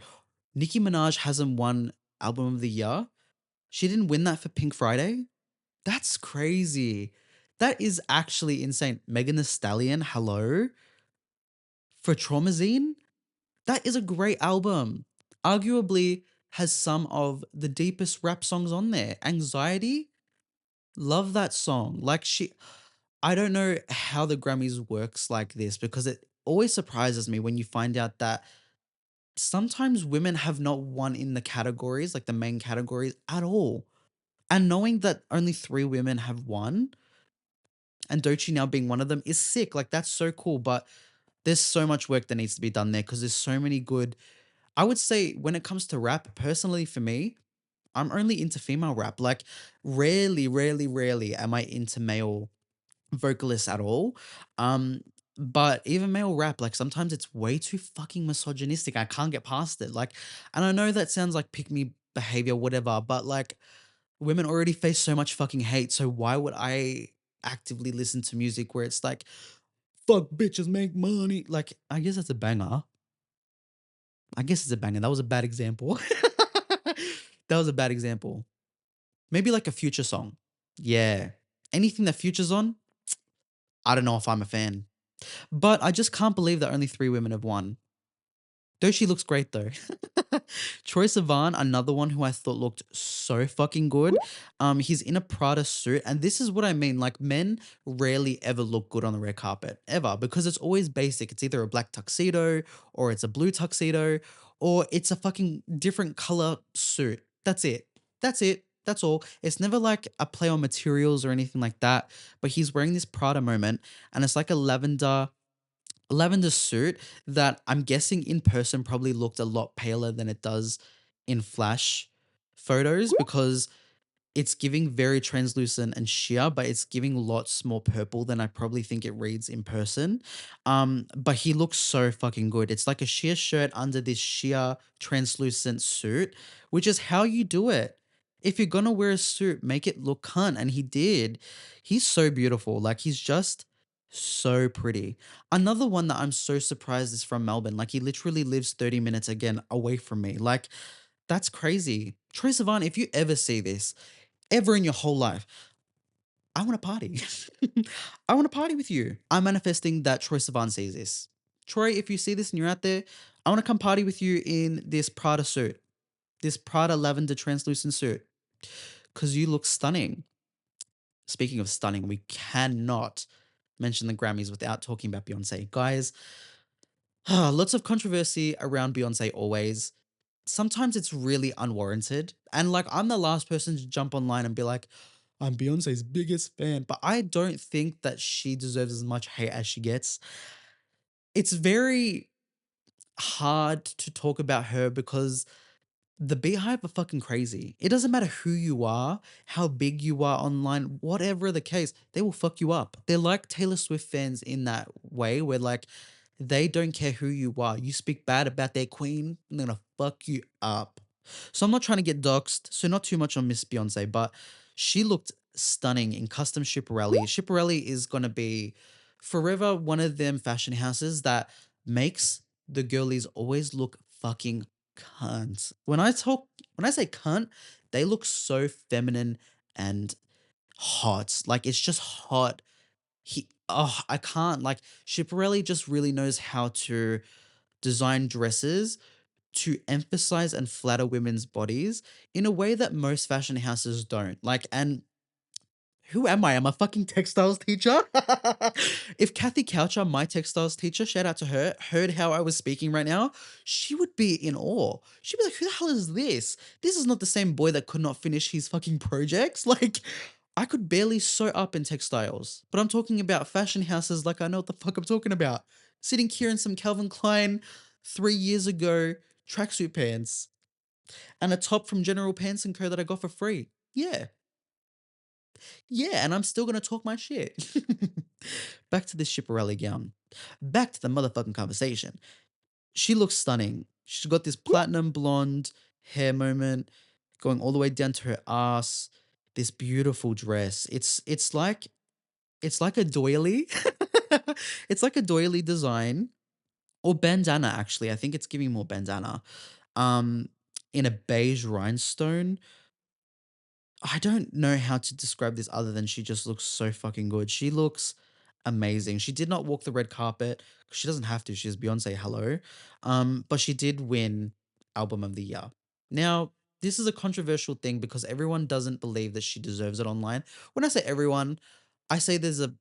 Nicki Minaj hasn't won Album of the Year. She didn't win that for Pink Friday. That's crazy. That is actually insane. Megan Thee Stallion, hello, for Traumazine. That is a great album. Arguably has some of the deepest rap songs on there. Anxiety, love that song. I don't know how the Grammys works like this because it always surprises me when you find out that sometimes women have not won in the categories, like the main categories at all. And knowing that only 3 women have won and Doechii now being one of them is sick. Like that's so cool, but there's so much work that needs to be done there because there's so many good. I would say when it comes to rap, personally for me, I'm only into female rap. Like rarely am I into male vocalists at all. Um, but even male rap, like sometimes it's way too fucking misogynistic. I can't get past it. Like, and I know that sounds like pick me behavior, whatever, but like women already face so much fucking hate. So why would I actively listen to music where it's like, fuck bitches make money? Like, I guess that's a banger. I guess it's a banger. That was a bad example. That was a bad example. Maybe like a Future song. Yeah. Anything that Future's on, I don't know if I'm a fan. But I just can't believe that only 3 women have won. Though she looks great though. Troye Sivan, another one who I thought looked so fucking good. He's in a Prada suit, and this is what I mean. Like men rarely ever look good on the red carpet, ever, because it's always basic. It's either a black tuxedo, or it's a blue tuxedo, or it's a fucking different color suit. That's it. That's it. That's all. It's never like a play on materials or anything like that. But he's wearing this Prada moment, and it's like a lavender suit that I'm guessing in person probably looked a lot paler than it does in flash photos because it's giving very translucent and sheer, but it's giving lots more purple than I probably think it reads in person. But he looks so fucking good. It's like a sheer shirt under this sheer translucent suit, which is how you do it. If you're gonna wear a suit, make it look cunt. And he did. He's so beautiful. Like he's just so pretty. Another one that I'm so surprised is from Melbourne. Like he literally lives 30 minutes again away from me. Like that's crazy. Troye Sivan, if you ever see this, ever in your whole life, I want to party. I want to party with you. I'm manifesting that Troye Sivan sees this. Troy, if you see this and you're out there, I want to come party with you in this Prada suit, this Prada lavender translucent suit, because you look stunning. Speaking of stunning, we cannot mention the Grammys without talking about Beyonce. Guys, lots of controversy around Beyonce always. Sometimes it's really unwarranted. And like, I'm the last person to jump online and be like, I'm Beyonce's biggest fan, but I don't think that she deserves as much hate as she gets. It's very hard to talk about her because the Beehive are fucking crazy. It doesn't matter who you are, how big you are online, whatever the case, they will fuck you up. They're like Taylor Swift fans in that way, where like they don't care who you are. You speak bad about their queen, and they're gonna fuck you up. So I'm not trying to get doxxed, so not too much on Miss Beyonce, but she looked stunning in custom Shipperelli. Shipperelli is gonna be forever one of them fashion houses that makes the girlies always look fucking cunt. When I say cunt, they look so feminine and hot. Like it's just hot. I can't like Shipperelli just really knows how to design dresses to emphasize and flatter women's bodies in a way that most fashion houses don't. Like, and who am I? I'm a fucking textiles teacher. If Kathy Coucher, my textiles teacher, shout out to her, heard how I was speaking right now, she would be in awe. She'd be like, who the hell is this? This is not the same boy that could not finish his fucking projects. Like, I could barely sew up in textiles, but I'm talking about fashion houses like I know what the fuck I'm talking about. Sitting here in some Calvin Klein 3 years ago tracksuit pants and a top from General Pants & Co. that I got for free. Yeah. Yeah, and I'm still gonna talk my shit. Back to this Shipperelli gown. Back to the motherfucking conversation. She looks stunning. She's got this platinum blonde hair moment going all the way down to her ass. This beautiful dress. It's like a doily. It's like a doily design or bandana actually. I think it's giving more bandana. Um in a beige rhinestone. I don't know how to describe this other than she just looks so fucking good. She looks amazing. She did not walk the red carpet. She doesn't have to. She's Beyonce. Hello. But she did win Album of the Year. Now, this is a controversial thing because everyone doesn't believe that she deserves it online. When I say everyone, I say there's a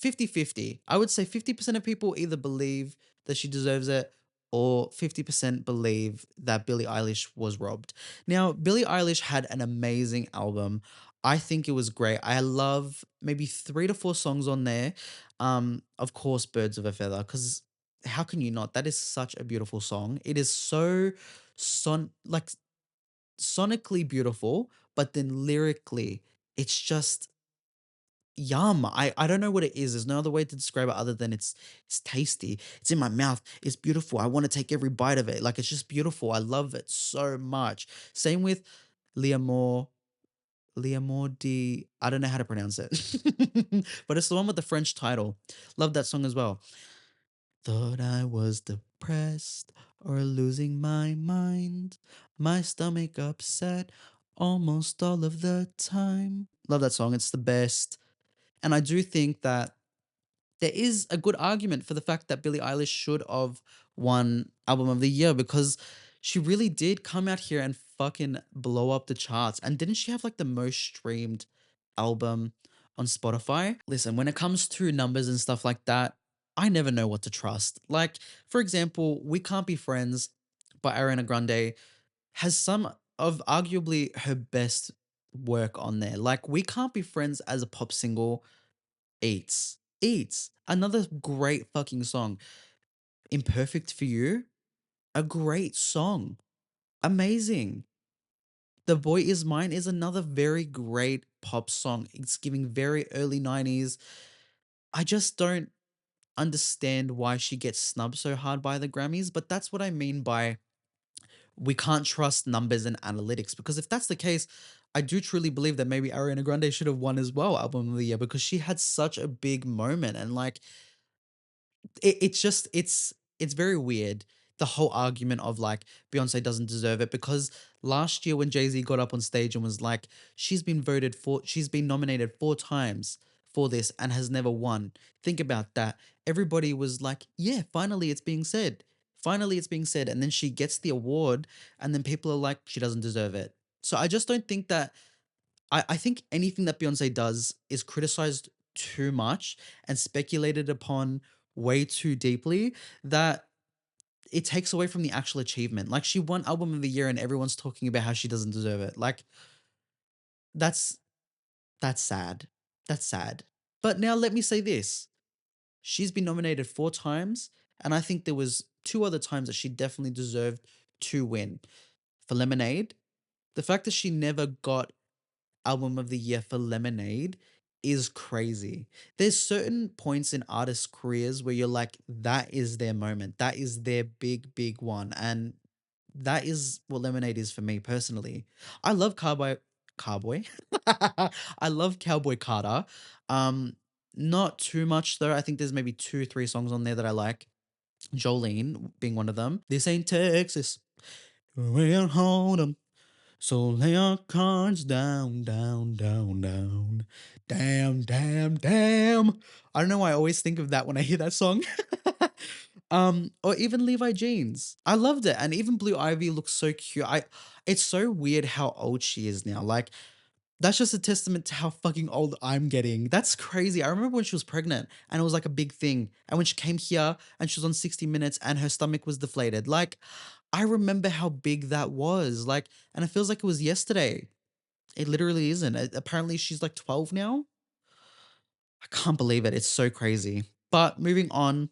50-50. I would say 50% of people either believe that she deserves it or 50% believe that Billie Eilish was robbed. Now, Billie Eilish had an amazing album. I think it was great. I love maybe 3 to 4 songs on there. Of course, Birds of a Feather, because how can you not? That is such a beautiful song. It is so like sonically beautiful, but then lyrically, it's just yum. I don't know what it is. There's no other way to describe it other than it's tasty. It's in my mouth. It's beautiful. I want to take every bite of it. Like it's just beautiful. I love it so much. Same with Liamour. Liamour D. I don't know how to pronounce it. But it's the one with the French title. Love that song as well. Thought I was depressed or losing my mind. My stomach upset almost all of the time. Love that song. It's the best. And I do think that there is a good argument for the fact that Billie Eilish should have won Album of the Year because she really did come out here and fucking blow up the charts. And didn't she have like the most streamed album on Spotify? Listen, when it comes to numbers and stuff like that, I never know what to trust. Like, for example, We Can't Be Friends by Ariana Grande has some of arguably her best work on there. Like, We Can't Be Friends as a pop single eats. Eats. Another great fucking song. Imperfect for You. A great song. Amazing. The Boy Is Mine is another very great pop song. It's giving very early 90s. I just don't understand why she gets snubbed so hard by the Grammys, but that's what I mean by we can't trust numbers and analytics because if that's the case, I do truly believe that maybe Ariana Grande should have won as well Album of the Year because she had such a big moment and like it's just it's very weird the whole argument of like Beyonce doesn't deserve it because last year when Jay-Z got up on stage and was like she's been nominated 4 times for this and has never won. Think about that. Everybody was like, yeah, finally it's being said. Finally it's being said and then she gets the award and then people are like she doesn't deserve it. So I just don't think that I think anything that Beyonce does is criticized too much and speculated upon way too deeply that it takes away from the actual achievement. Like she won Album of the Year and everyone's talking about how she doesn't deserve it. Like that's that's sad. That's sad. But now let me say this. She's been nominated 4 times and I think there was 2 other times that she definitely deserved to win. For Lemonade, the fact that she never got Album of the Year for Lemonade is crazy. There's certain points in artists' careers where you're like, that is their moment. That is their big, big one. And that is what Lemonade is for me personally. I love Cowboy. I love Cowboy Carter. Um, not too much though. I think there's maybe 2, 3 songs on there that I like. Jolene being one of them. This ain't Texas. We'll hold 'em. So lay your cards down, down, down, down. Damn, damn, damn. I don't know why I always think of that when I hear that song. Or even Levi Jeans. I loved it. And even Blue Ivy looks so cute. It's so weird how old she is now. Like, that's just a testament to how fucking old I'm getting. That's crazy. I remember when she was pregnant and it was like a big thing. And when she came here and she was on 60 Minutes and her stomach was deflated. Like, I remember how big that was. Like, and it feels like it was yesterday. It literally isn't. Apparently, she's like 12 now. I can't believe it. It's so crazy. But moving on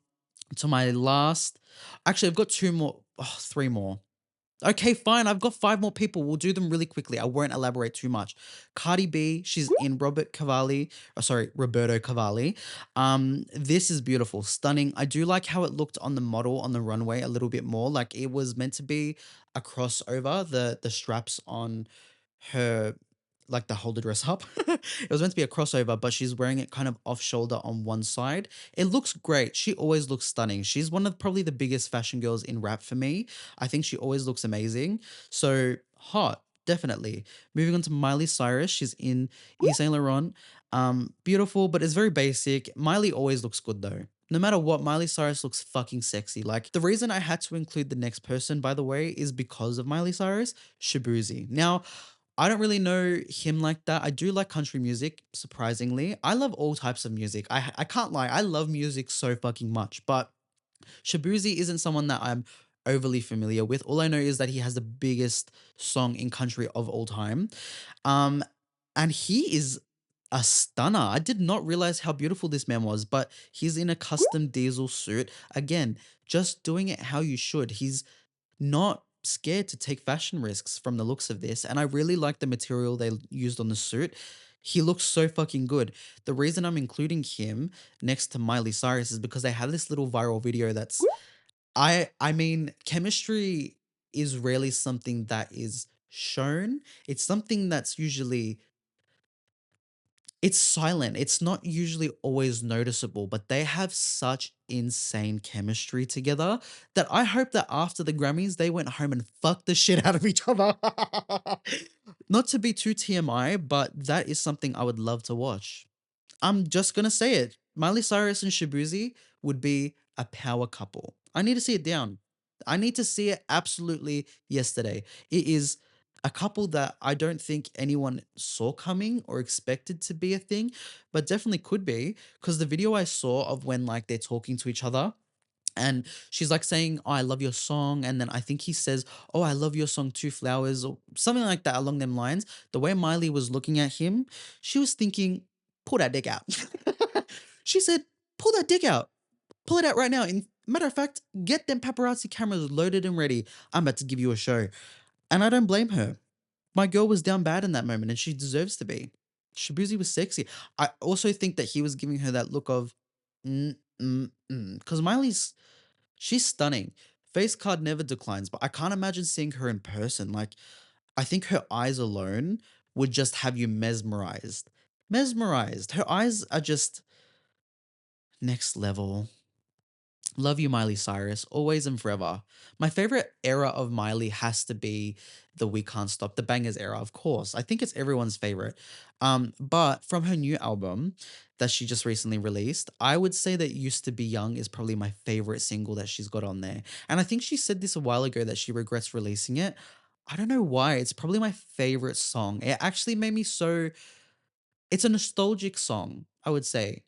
to my last. Actually, I've got 2 more. Oh, 3 more. Okay, fine. I've got 5 more people. We'll do them really quickly. I won't elaborate too much. Cardi B, she's in Roberto Cavalli. This is beautiful, stunning. I do like how it looked on the model on the runway a little bit more. Like it was meant to be a crossover, the straps on her like the hold the dress up. It was meant to be a crossover, but she's wearing it kind of off shoulder on one side. It looks great. She always looks stunning. She's one of probably the biggest fashion girls in rap for me. I think she always looks amazing. So hot, definitely. Moving on to Miley Cyrus. She's in Yves Saint Laurent. Beautiful, but it's very basic. Miley always looks good though. No matter what, Miley Cyrus looks fucking sexy. Like the reason I had to include the next person, by the way, is because of Miley Cyrus, 𝘧𝘳𝘢𝘍𝘬𝘢𝘍𝑢𝑠𝑖. Now, I don't really know him like that. I do like country music, surprisingly. I love all types of music. I can't lie. I love music so fucking much, but 𝘧𝘧𝘢𝘍𝑧𝑒 isn't someone that I'm overly familiar with. All I know is that he has the biggest song in country of all time. Um, and he is a stunner. I did not realize how beautiful this man was, but he's in a custom diesel suit. Again, just doing it how you should. He's not scared to take fashion risks from the looks of this. And I really like the material they used on the suit. He looks so fucking good. The reason I'm including him next to Miley Cyrus is because they have this little viral video that's I mean, chemistry is rarely something that is shown. It's something that's usually it's silent. It's not usually always noticeable, but they have such insane chemistry together that I hope that after the Grammys, they went home and fucked the shit out of each other. Not to be too TMI, but that is something I would love to watch. I'm just gonna say it. Miley Cyrus and 𝘧𝘧𝘢𝘍𝑧𝑒 would be a power couple. I need to see it down. I need to see it absolutely yesterday. It is a couple that I don't think anyone saw coming or expected to be a thing, but definitely could be because the video I saw of when like they're talking to each other and she's like saying, "Oh, I love your song." And then I think he says, "Oh, I love your song too, Flowers," or something like that along them lines. The way Miley was looking at him, she was thinking, pull that dick out. She said, pull that dick out. Pull it out right now. And matter of fact, get them paparazzi cameras loaded and ready. I'm about to give you a show. And I don't blame her. My girl was down bad in that moment and she deserves to be. 𝘧𝘧𝘢𝘍𝑧𝑒 was sexy. I also think that he was giving her that look of, because Miley's she's stunning. Face card never declines, but I can't imagine seeing her in person. Like, I think her eyes alone would just have you mesmerized. Mesmerized. Her eyes are just next level. Love you, Miley Cyrus, always and forever. My favorite era of Miley has to be the We Can't Stop, the Bangers era, of course. I think it's everyone's favorite. But from her new album that she just recently released, I would say that Used to Be Young is probably my favorite single that she's got on there. And I think she said this a while ago that she regrets releasing it. I don't know why. It's probably my favorite song. It actually made me so. It's a nostalgic song, I would say.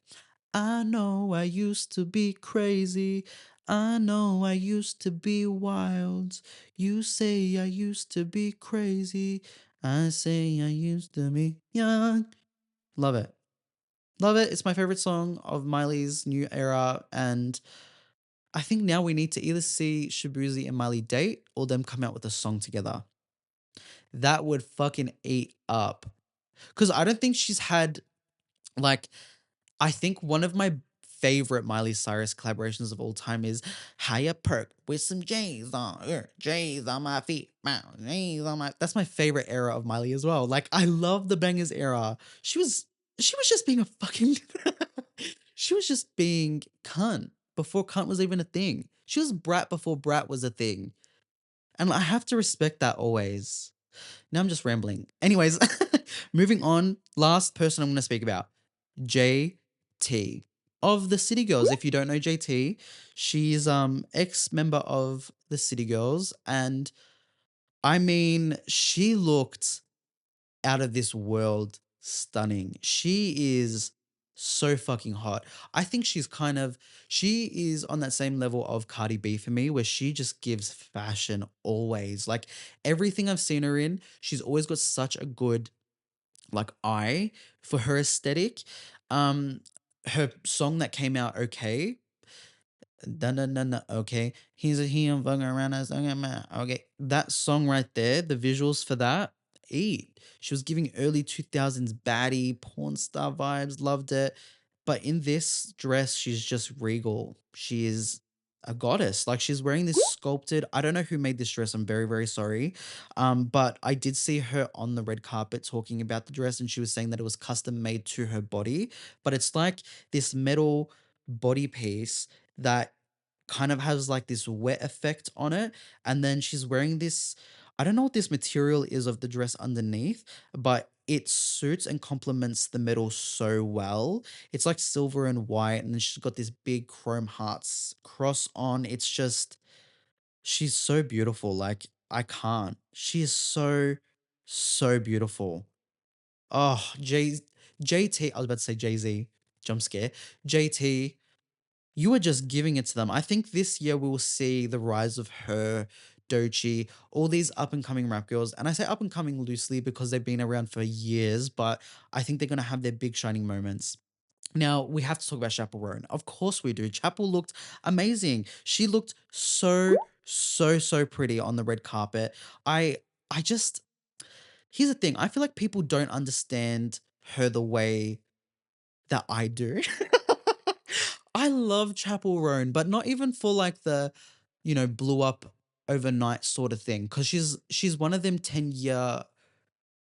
I know I used to be crazy. I know I used to be wild. You say I used to be crazy. I say I used to be young. Love it. Love it. It's my favorite song of Miley's new era. And I think now we need to either see 𝘧𝘧𝘢𝘍𝑧𝑒 and Miley date or them come out with a song together. That would fucking eat up. Because I don't think she's had like I think one of my favorite Miley Cyrus collaborations of all time is Higher Perk with some J's on J's on my feet. J's on my That's my favorite era of Miley as well. Like I love the bangers era. She was just being a fucking she was just being cunt before cunt was even a thing. She was brat before brat was a thing. And I have to respect that always. Now I'm just rambling. Anyways, moving on. Last person I'm going to speak about. JT of the City Girls. If you don't know JT, she's ex-member of the City Girls and I mean, she looked out of this world stunning. She is so fucking hot. I think she is on that same level of Cardi B for me where she just gives fashion always. Like everything I've seen her in, she's always got such a good like eye for her aesthetic. Um her song that came out okay. Dun, dun, dun, dun, okay. He and fucking around us. Okay. That song right there, the visuals for that, eat. She was giving early 2000s baddie porn star vibes. Loved it. But in this dress, she's just regal. She is a goddess. Like she's wearing this sculpted. I don't know who made this dress. I'm very, very sorry. But I did see her on the red carpet talking about the dress, and she was saying that it was custom made to her body. But it's like this metal body piece that kind of has like this wet effect on it. And then she's wearing this, I don't know what this material is of the dress underneath, but it suits and complements the metal so well. It's like silver and white, and then she's got this big chrome hearts cross on. It's just, she's so beautiful. Like, I can't. She is so, so beautiful. Oh, JT, I was about to say Jay Z, jump scare. JT, you are just giving it to them. I think this year we will see the rise of her, Doechii, all these up and coming rap girls. And I say up and coming loosely because they've been around for years, but I think they're going to have their big shining moments. Now, we have to talk about Chaperone. Of course we do. Chapel looked amazing. She looked so, so, so pretty on the red carpet. I just, here's the thing. I feel like people don't understand her the way that I do. I love Chapel Roan, but not even for like the, blew up overnight sort of thing. Cause she's one of them 10-year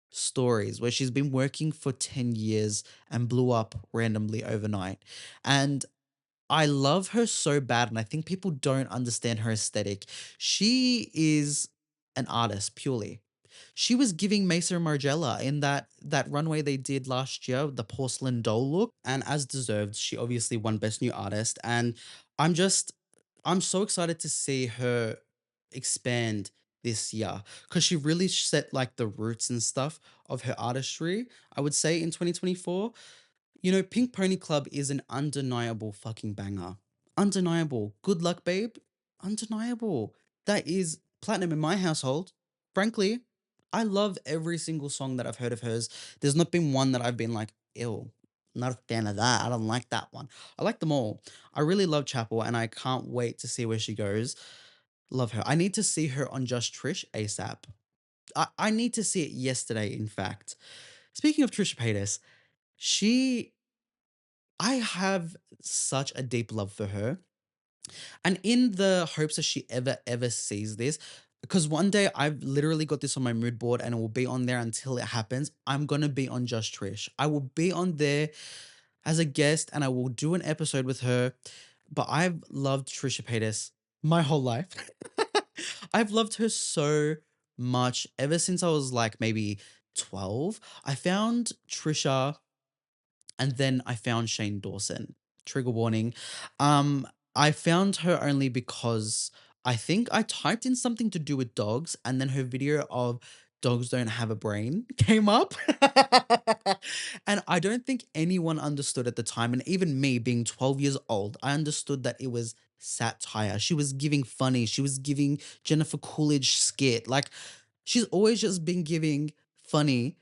stories where she's been working for 10 years and blew up randomly overnight. And I love her so bad, and I think people don't understand her aesthetic. She is an artist purely. She was giving Mesa and Margiela in that runway they did last year, the porcelain doll look, and as deserved, she obviously won Best New Artist. And I'm just, I'm so excited to see her expand this year because she really set like the roots and stuff of her artistry. I would say in 2024. Pink Pony Club is an undeniable fucking banger. Undeniable. Good luck, babe. Undeniable. That is platinum in my household. Frankly, I love every single song that I've heard of hers. There's not been one that I've been like, ew, not a fan of that. I don't like that one. I like them all. I really love Chapel and I can't wait to see where she goes. Love her. I need to see her on Just Trish ASAP. I need to see it yesterday, in fact. Speaking of Trisha Paytas, she I have such a deep love for her. And in the hopes that she ever sees this, because one day I've literally got this on my mood board and it will be on there until it happens. I'm going to be on Just Trish. I will be on there as a guest and I will do an episode with her. But I've loved Trisha Paytas my whole life. I've loved her so much ever since I was like maybe 12. I found Trisha and then I found Shane Dawson. Trigger warning. Um, I found her only because I think I typed in something to do with dogs, and then her video of dogs don't have a brain came up. And I don't think anyone understood at the time. And even me being 12 years old, I understood that it was satire. She was giving funny. She was giving Jennifer Coolidge skit. Like she's always just been giving funny,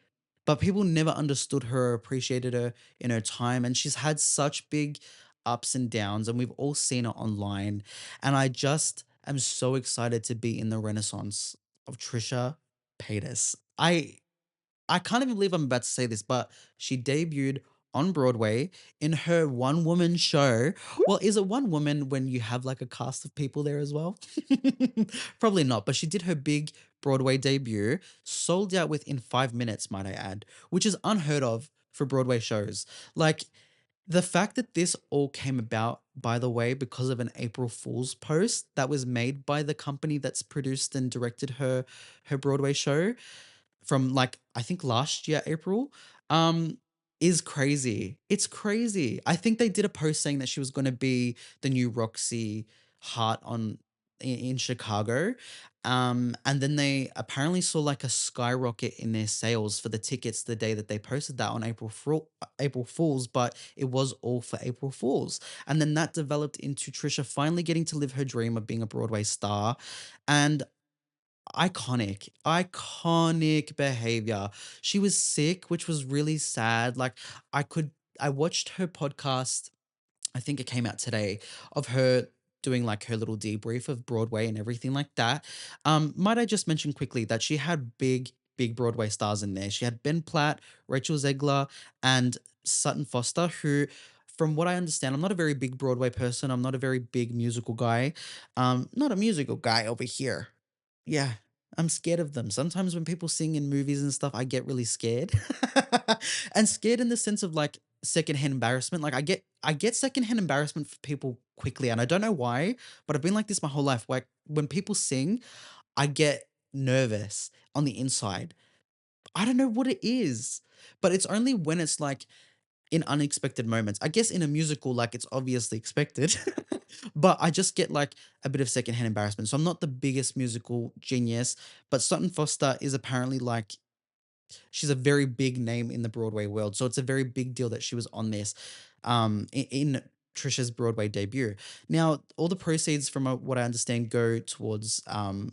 but people never understood her or appreciated her in her time. And she's had such big ups and downs, and we've all seen it online. And I just am so excited to be in the renaissance of Trisha Paytas. I can't even believe I'm about to say this, but she debuted on Broadway in her one woman show. Well, is it one woman when you have like a cast of people there as well? Probably not, but she did her big Broadway debut, sold out within 5 minutes, might I add, which is unheard of for Broadway shows. Like, the fact that this all came about, by the way, because of an April Fool's post that was made by the company that's produced and directed her Broadway show from like I think last year April um is crazy. It's crazy. I think they did a post saying that she was going to be the new Roxy Hart in Chicago. And then they apparently saw like a skyrocket in their sales for the tickets the day that they posted that on April Fools, but it was all for April Fools. And then that developed into Trisha finally getting to live her dream of being a Broadway star. And iconic behavior. She was sick, which was really sad. Like I watched her podcast, I think it came out today, of her doing like her little debrief of Broadway and everything like that. Might I just mention quickly that she had big Broadway stars in there. She had Ben Platt, Rachel Zegler, and Sutton Foster, who, from what I understand, I'm not a very big Broadway person. I'm not a very big musical guy. Not a musical guy over here. Yeah, I'm scared of them. Sometimes when people sing in movies and stuff, I get really scared. And scared in the sense of like secondhand embarrassment. Like I get secondhand embarrassment for people quickly, and I don't know why, but I've been like this my whole life. Like when people sing, I get nervous on the inside. I don't know what it is, but it's only when it's like in unexpected moments. I guess in a musical, like it's obviously expected, but I just get like a bit of secondhand embarrassment. So I'm not the biggest musical genius, but Sutton Foster is apparently like she's a very big name in the Broadway world. So it's a very big deal that she was on this in Trisha's Broadway debut. Now, all the proceeds from what I understand go towards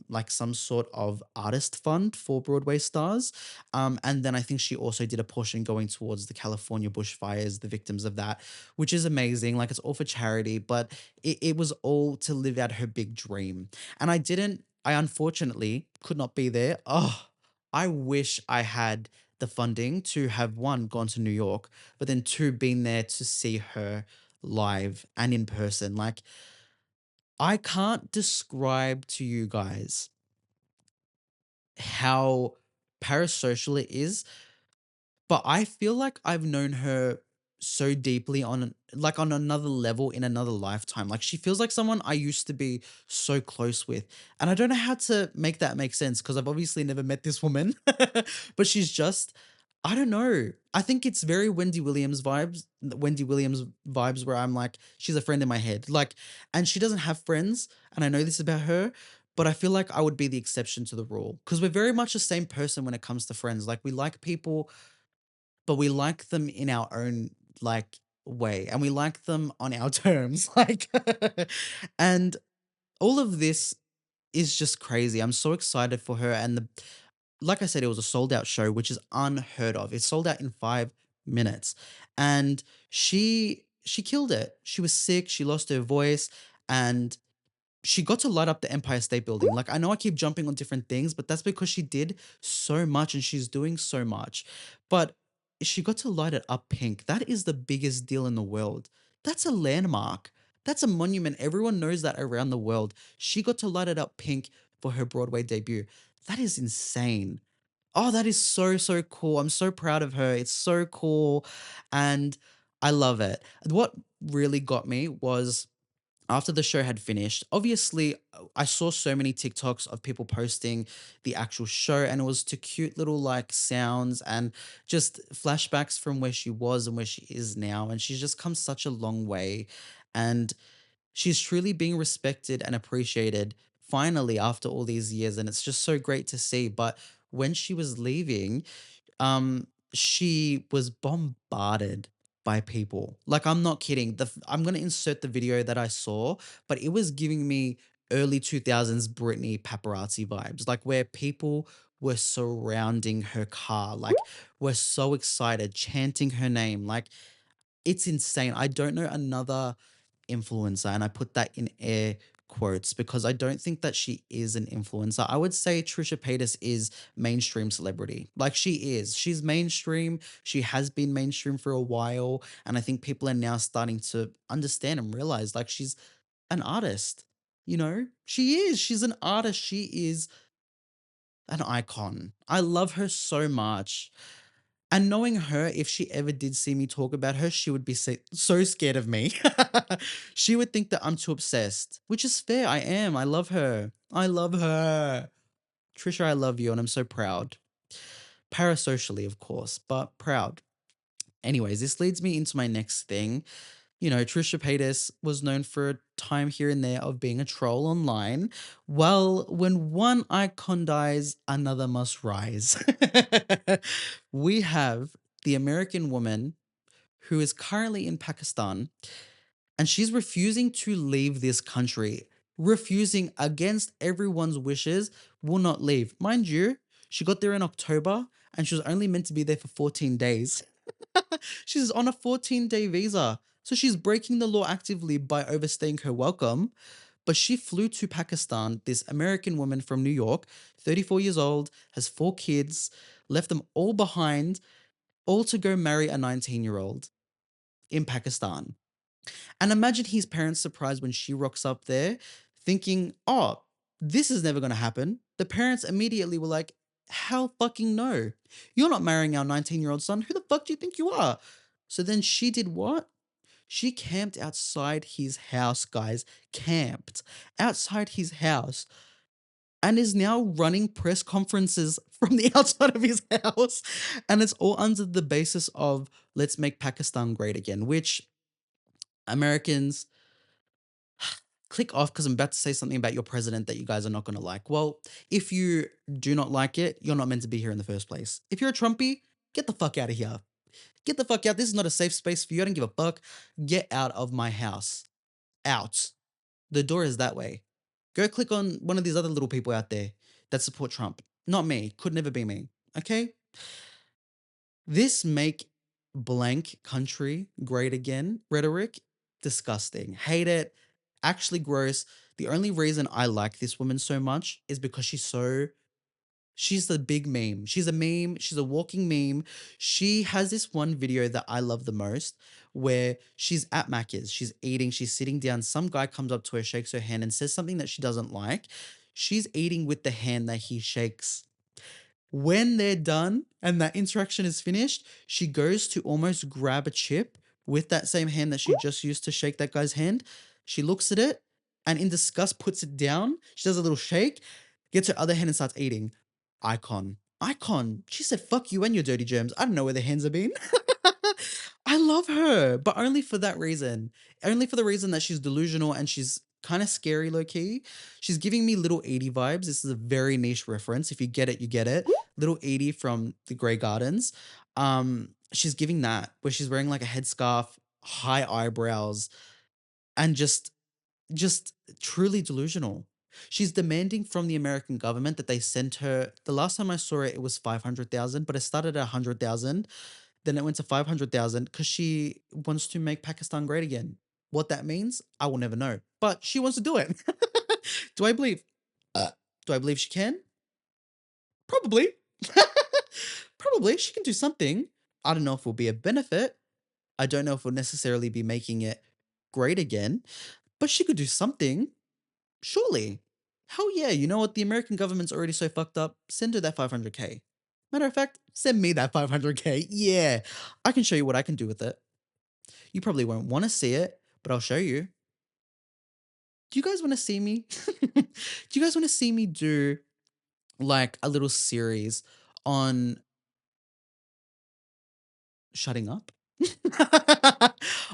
like some sort of artist fund for Broadway stars. And then I think she also did a portion going towards the California bushfires, the victims of that, which is amazing. Like it's all for charity, but it was all to live out her big dream. And I unfortunately could not be there. Oh, I wish I had the funding to have one, gone to New York, but then two, been there to see her live and in person. Like, I can't describe to you guys how parasocial it is, but I feel like I've known her so deeply like on another level in another lifetime. Like she feels like someone I used to be so close with. And I don't know how to make that make sense because I've obviously never met this woman. But she's just I don't know. I think it's very Wendy Williams vibes where I'm like she's a friend in my head. Like and she doesn't have friends and I know this about her, but I feel like I would be the exception to the rule because we're very much the same person when it comes to friends. Like we like people but we like them in our own like way and we like them on our terms like and all of this is just crazy. I'm so excited for her and like I said it was a sold out show which is unheard of. It sold out in 5 minutes and she killed it. She was sick, she lost her voice and she got to light up the Empire State Building. Like I know I keep jumping on different things, but that's because she did so much and she's doing so much. But she got to light it up pink. That is the biggest deal in the world. That's a landmark. That's a monument. Everyone knows that around the world. She got to light it up pink for her Broadway debut. That is insane. Oh, that is so cool. I'm so proud of her. It's so cool and I love it. What really got me was after the show had finished, obviously, I saw so many TikToks of people posting the actual show, and it was to cute little like sounds and just flashbacks from where she was and where she is now. And she's just come such a long way. And she's truly being respected and appreciated finally after all these years. And it's just so great to see. But when she was leaving, she was bombarded by people. Like I'm not kidding. I'm gonna insert the video that I saw, but it was giving me early 2000s Britney paparazzi vibes, like where people were surrounding her car, like were so excited, chanting her name. Like it's insane. I don't know another influencer, and I put that in air quotes because I don't think that she is an influencer. I would say Trisha Paytas is mainstream celebrity. Like she is. She's mainstream. She has been mainstream for a while. And I think people are now starting to understand and realize like she's an artist. You know, she is. She's an artist. She is an icon. I love her so much. And knowing her, if she ever did see me talk about her, she would be so scared of me. She would think that I'm too obsessed, which is fair. I am. I love her. I love her. Trisha, I love you, and I'm so proud. Parasocially, of course, but proud. Anyways, this leads me into my next thing. You know, Trisha Paytas was known for a time here and there of being a troll online. Well, when one icon dies, another must rise. We have the American woman who is currently in Pakistan and she's refusing to leave this country, refusing against everyone's wishes, will not leave. Mind you, she got there in October and she was only meant to be there for 14 days. She's on a 14-day visa. So she's breaking the law actively by overstaying her welcome. But she flew to Pakistan, this American woman from New York, 34 years old, has 4 kids, left them all behind, all to go marry a 19-year-old in Pakistan. And imagine his parents' surprise when she rocks up there, thinking, oh, this is never going to happen. The parents immediately were like, hell fucking no. You're not marrying our 19-year-old son. Who the fuck do you think you are? So then she did what? She camped outside his house, guys. Camped outside his house and is now running press conferences from the outside of his house. And it's all under the basis of let's make Pakistan great again, which Americans click off because I'm about to say something about your president that you guys are not going to like. Well, if you do not like it, you're not meant to be here in the first place. If you're a Trumpy, get the fuck out of here. Get the fuck out. This is not a safe space for you. I don't give a fuck. Get out of my house. Out. The door is that way. Go click on one of these other little people out there that support Trump. Not me. Could never be me. Okay? This make blank country great again rhetoric, disgusting. Hate it. Actually gross. The only reason I like this woman so much is because she's the big meme. She's a meme. She's a walking meme. She has this one video that I love the most where she's at Macca's. She's eating. She's sitting down. Some guy comes up to her, shakes her hand, and says something that she doesn't like. She's eating with the hand that he shakes. When they're done and that interaction is finished, she goes to almost grab a chip with that same hand that she just used to shake that guy's hand. She looks at it and in disgust puts it down. She does a little shake, gets her other hand and starts eating. Icon. Icon. She said, fuck you and your dirty germs. I don't know where the hands have been. I love her, but only for that reason. Only for the reason that she's delusional and she's kind of scary low key. She's giving me Little Edie vibes. This is a very niche reference. If you get it, you get it. Little Edie from the Grey Gardens. She's giving that where she's wearing like a headscarf, high eyebrows, and just truly delusional. She's demanding from the American government that they send her. The last time I saw it, it was 500,000, but it started at 100,000. Then it went to 500,000 because she wants to make Pakistan great again. What that means, I will never know. But she wants to do it. Do I believe? Do I believe she can? Probably. Probably. She can do something. I don't know if it will be a benefit. I don't know if we'll necessarily be making it great again. But she could do something. Surely. Hell yeah. You know what? The American government's already so fucked up. Send her that 500K. Matter of fact, send me that 500K. Yeah. I can show you what I can do with it. You probably won't want to see it, but I'll show you. Do you guys want to see me? Do you guys want to see me do like a little series on shutting up?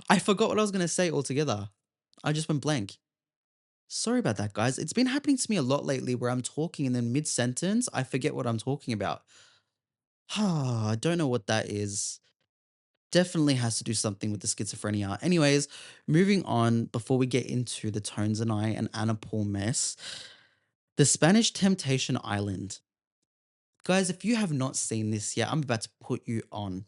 I forgot what I was going to say altogether. I just went blank. Sorry about that, guys. It's been happening to me a lot lately where I'm talking and then mid-sentence, I forget what I'm talking about. I don't know what that is. Definitely has to do something with the schizophrenia. Anyways, moving on before we get into the Tones and I and Anna Paul mess. The Spanish Temptation Island. Guys, if you have not seen this yet, I'm about to put you on.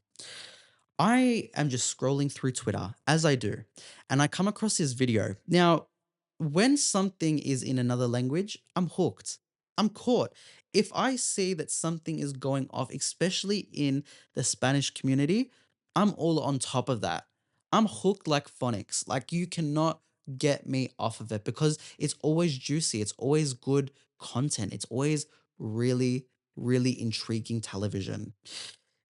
I am just scrolling through Twitter, as I do, and I come across this video. Now, when something is in another language, I'm hooked. I'm caught. If I see that something is going off, especially in the Spanish community, I'm all on top of that. I'm hooked like phonics. Like you cannot get me off of it because it's always juicy. It's always good content. It's always really, really intriguing television.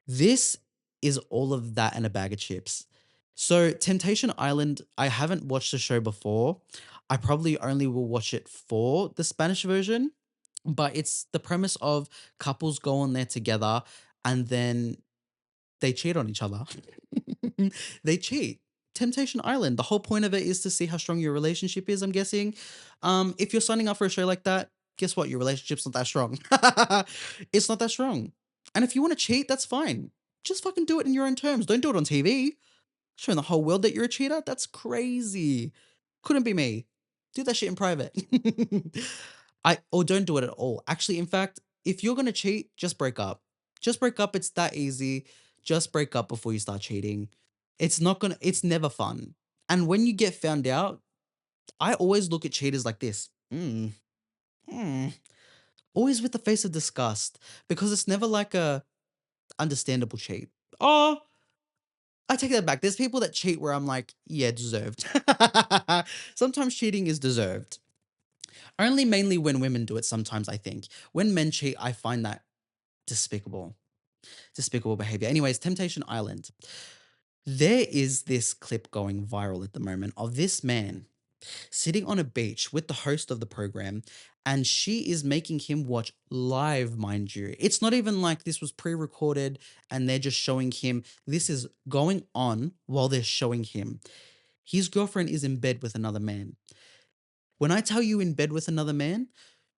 This is all of that and a bag of chips. So, Temptation Island, I haven't watched the show before. I probably only will watch it for the Spanish version, but it's the premise of couples go on there together and then they cheat on each other. They cheat. Temptation Island. The whole point of it is to see how strong your relationship is, I'm guessing. If you're signing up for a show like that, guess what? Your relationship's not that strong. It's not that strong. And if you want to cheat, that's fine. Just fucking do it in your own terms. Don't do it on TV. Showing the whole world that you're a cheater? That's crazy. Couldn't be me. Do that shit in private. Or don't do it at all. Actually, in fact, if you're gonna cheat, just break up. Just break up. It's that easy. Just break up before you start cheating. It's never fun. And when you get found out, I always look at cheaters like this. Mm. Always with the face of disgust because it's never like a understandable cheat. Oh, I take that back. There's people that cheat where I'm like, yeah, deserved. Sometimes cheating is deserved. Only mainly when women do it sometimes, I think. When men cheat, I find that despicable. Despicable behavior. Anyways, Temptation Island. There is this clip going viral at the moment of this man sitting on a beach with the host of the program, and she is making him watch live, mind you. It's not even like this was pre recorded and they're just showing him. This is going on while they're showing him. His girlfriend is in bed with another man. When I tell you in bed with another man,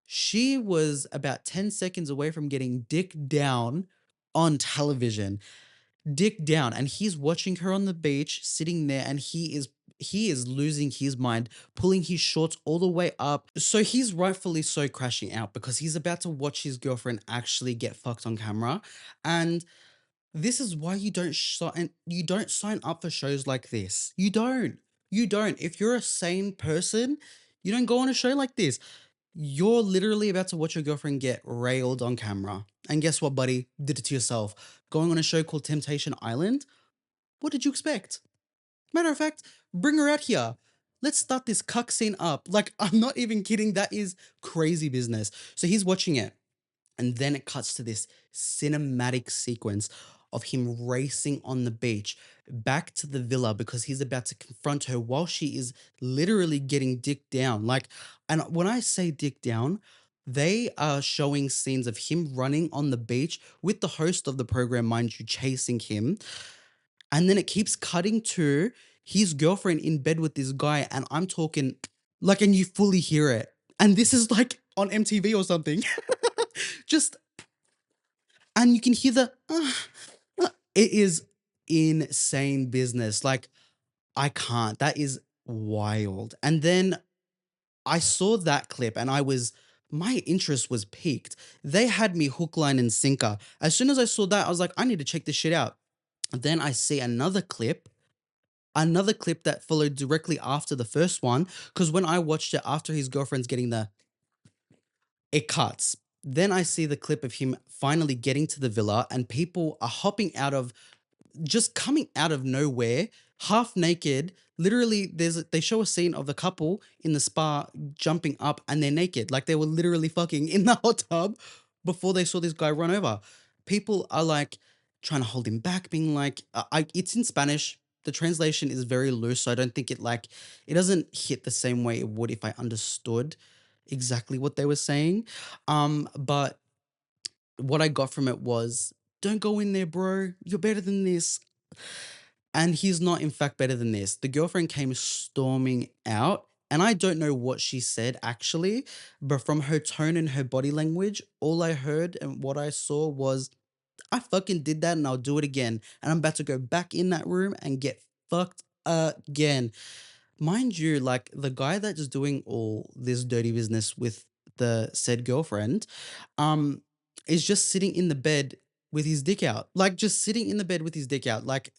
she was about 10 seconds away from getting dick down on television. Dick down, and he's watching her on the beach sitting there, and he is losing his mind, pulling his shorts all the way up. So he's rightfully so crashing out because he's about to watch his girlfriend actually get fucked on camera. And this is why you don't sign up for shows like this. You don't. If you're a sane person, you don't go on a show like this. You're literally about to watch your girlfriend get railed on camera. And guess what, buddy? Did it to yourself. Going on a show called Temptation Island? What did you expect? Matter of fact, bring her out here. Let's start this cuck scene up. Like, I'm not even kidding. That is crazy business. So he's watching it. And then it cuts to this cinematic sequence of him racing on the beach back to the villa because he's about to confront her while she is literally getting dick down. Like, and when I say dick down, they are showing scenes of him running on the beach with the host of the program, mind you, chasing him. And then it keeps cutting to his girlfriend in bed with this guy. And I'm talking like, and you fully hear it. And this is like on MTV or something. Just, and you can hear it is insane business. Like, I can't. That is wild. And then I saw that clip and my interest was piqued. They had me hook, line, and sinker. As soon as I saw that, I was like, I need to check this shit out. Then I see another clip that followed directly after the first one. Because when I watched it after his girlfriend's getting it cuts. Then I see the clip of him finally getting to the villa and people are hopping out of, just coming out of nowhere, half naked. Literally, they show a scene of the couple in the spa jumping up and they're naked. Like they were literally fucking in the hot tub before they saw this guy run over. People are like trying to hold him back, being like, it's in Spanish. The translation is very loose. So I don't think it doesn't hit the same way it would if I understood exactly what they were saying. But what I got from it was, don't go in there, bro. You're better than this. And he's not, in fact, better than this. The girlfriend came storming out. And I don't know what she said actually, but from her tone and her body language, all I heard and what I saw was, I fucking did that and I'll do it again. And I'm about to go back in that room and get fucked again. Mind you, like the guy that's doing all this dirty business with the said girlfriend, um, is just sitting in the bed with his dick out. Like just sitting in the bed with his dick out. Like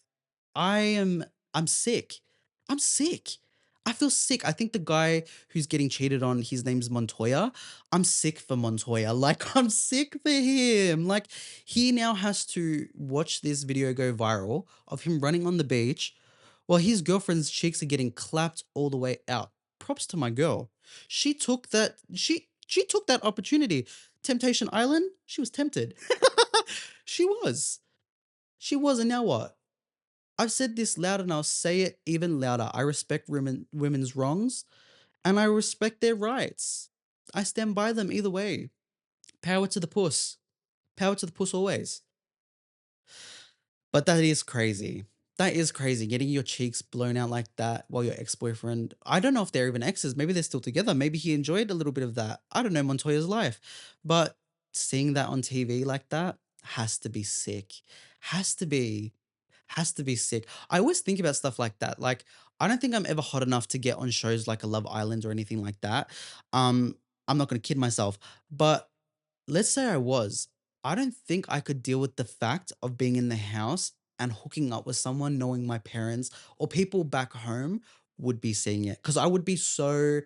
I'm sick. I'm sick. I feel sick. I think the guy who's getting cheated on, his name's Montoya. I'm sick for Montoya. Like, I'm sick for him. Like, he now has to watch this video go viral of him running on the beach while his girlfriend's cheeks are getting clapped all the way out. Props to my girl. She took that opportunity. Temptation Island, she was tempted. She was. She was, and now what? I've said this loud and I'll say it even louder. I respect women's wrongs and I respect their rights. I stand by them either way. Power to the puss. Power to the puss always. But that is crazy. That is crazy. Getting your cheeks blown out like that while your ex-boyfriend, I don't know if they're even exes. Maybe they're still together. Maybe he enjoyed a little bit of that. I don't know Montoya's life. But seeing that on TV like that has to be sick. Has to be. Has to be sick. I always think about stuff like that. Like, I don't think I'm ever hot enough to get on shows like a Love Island or anything like that. Um, I'm not gonna kid myself, but let's say I was. I don't think I could deal with the fact of being in the house and hooking up with someone, knowing my parents or people back home would be seeing it because I would be so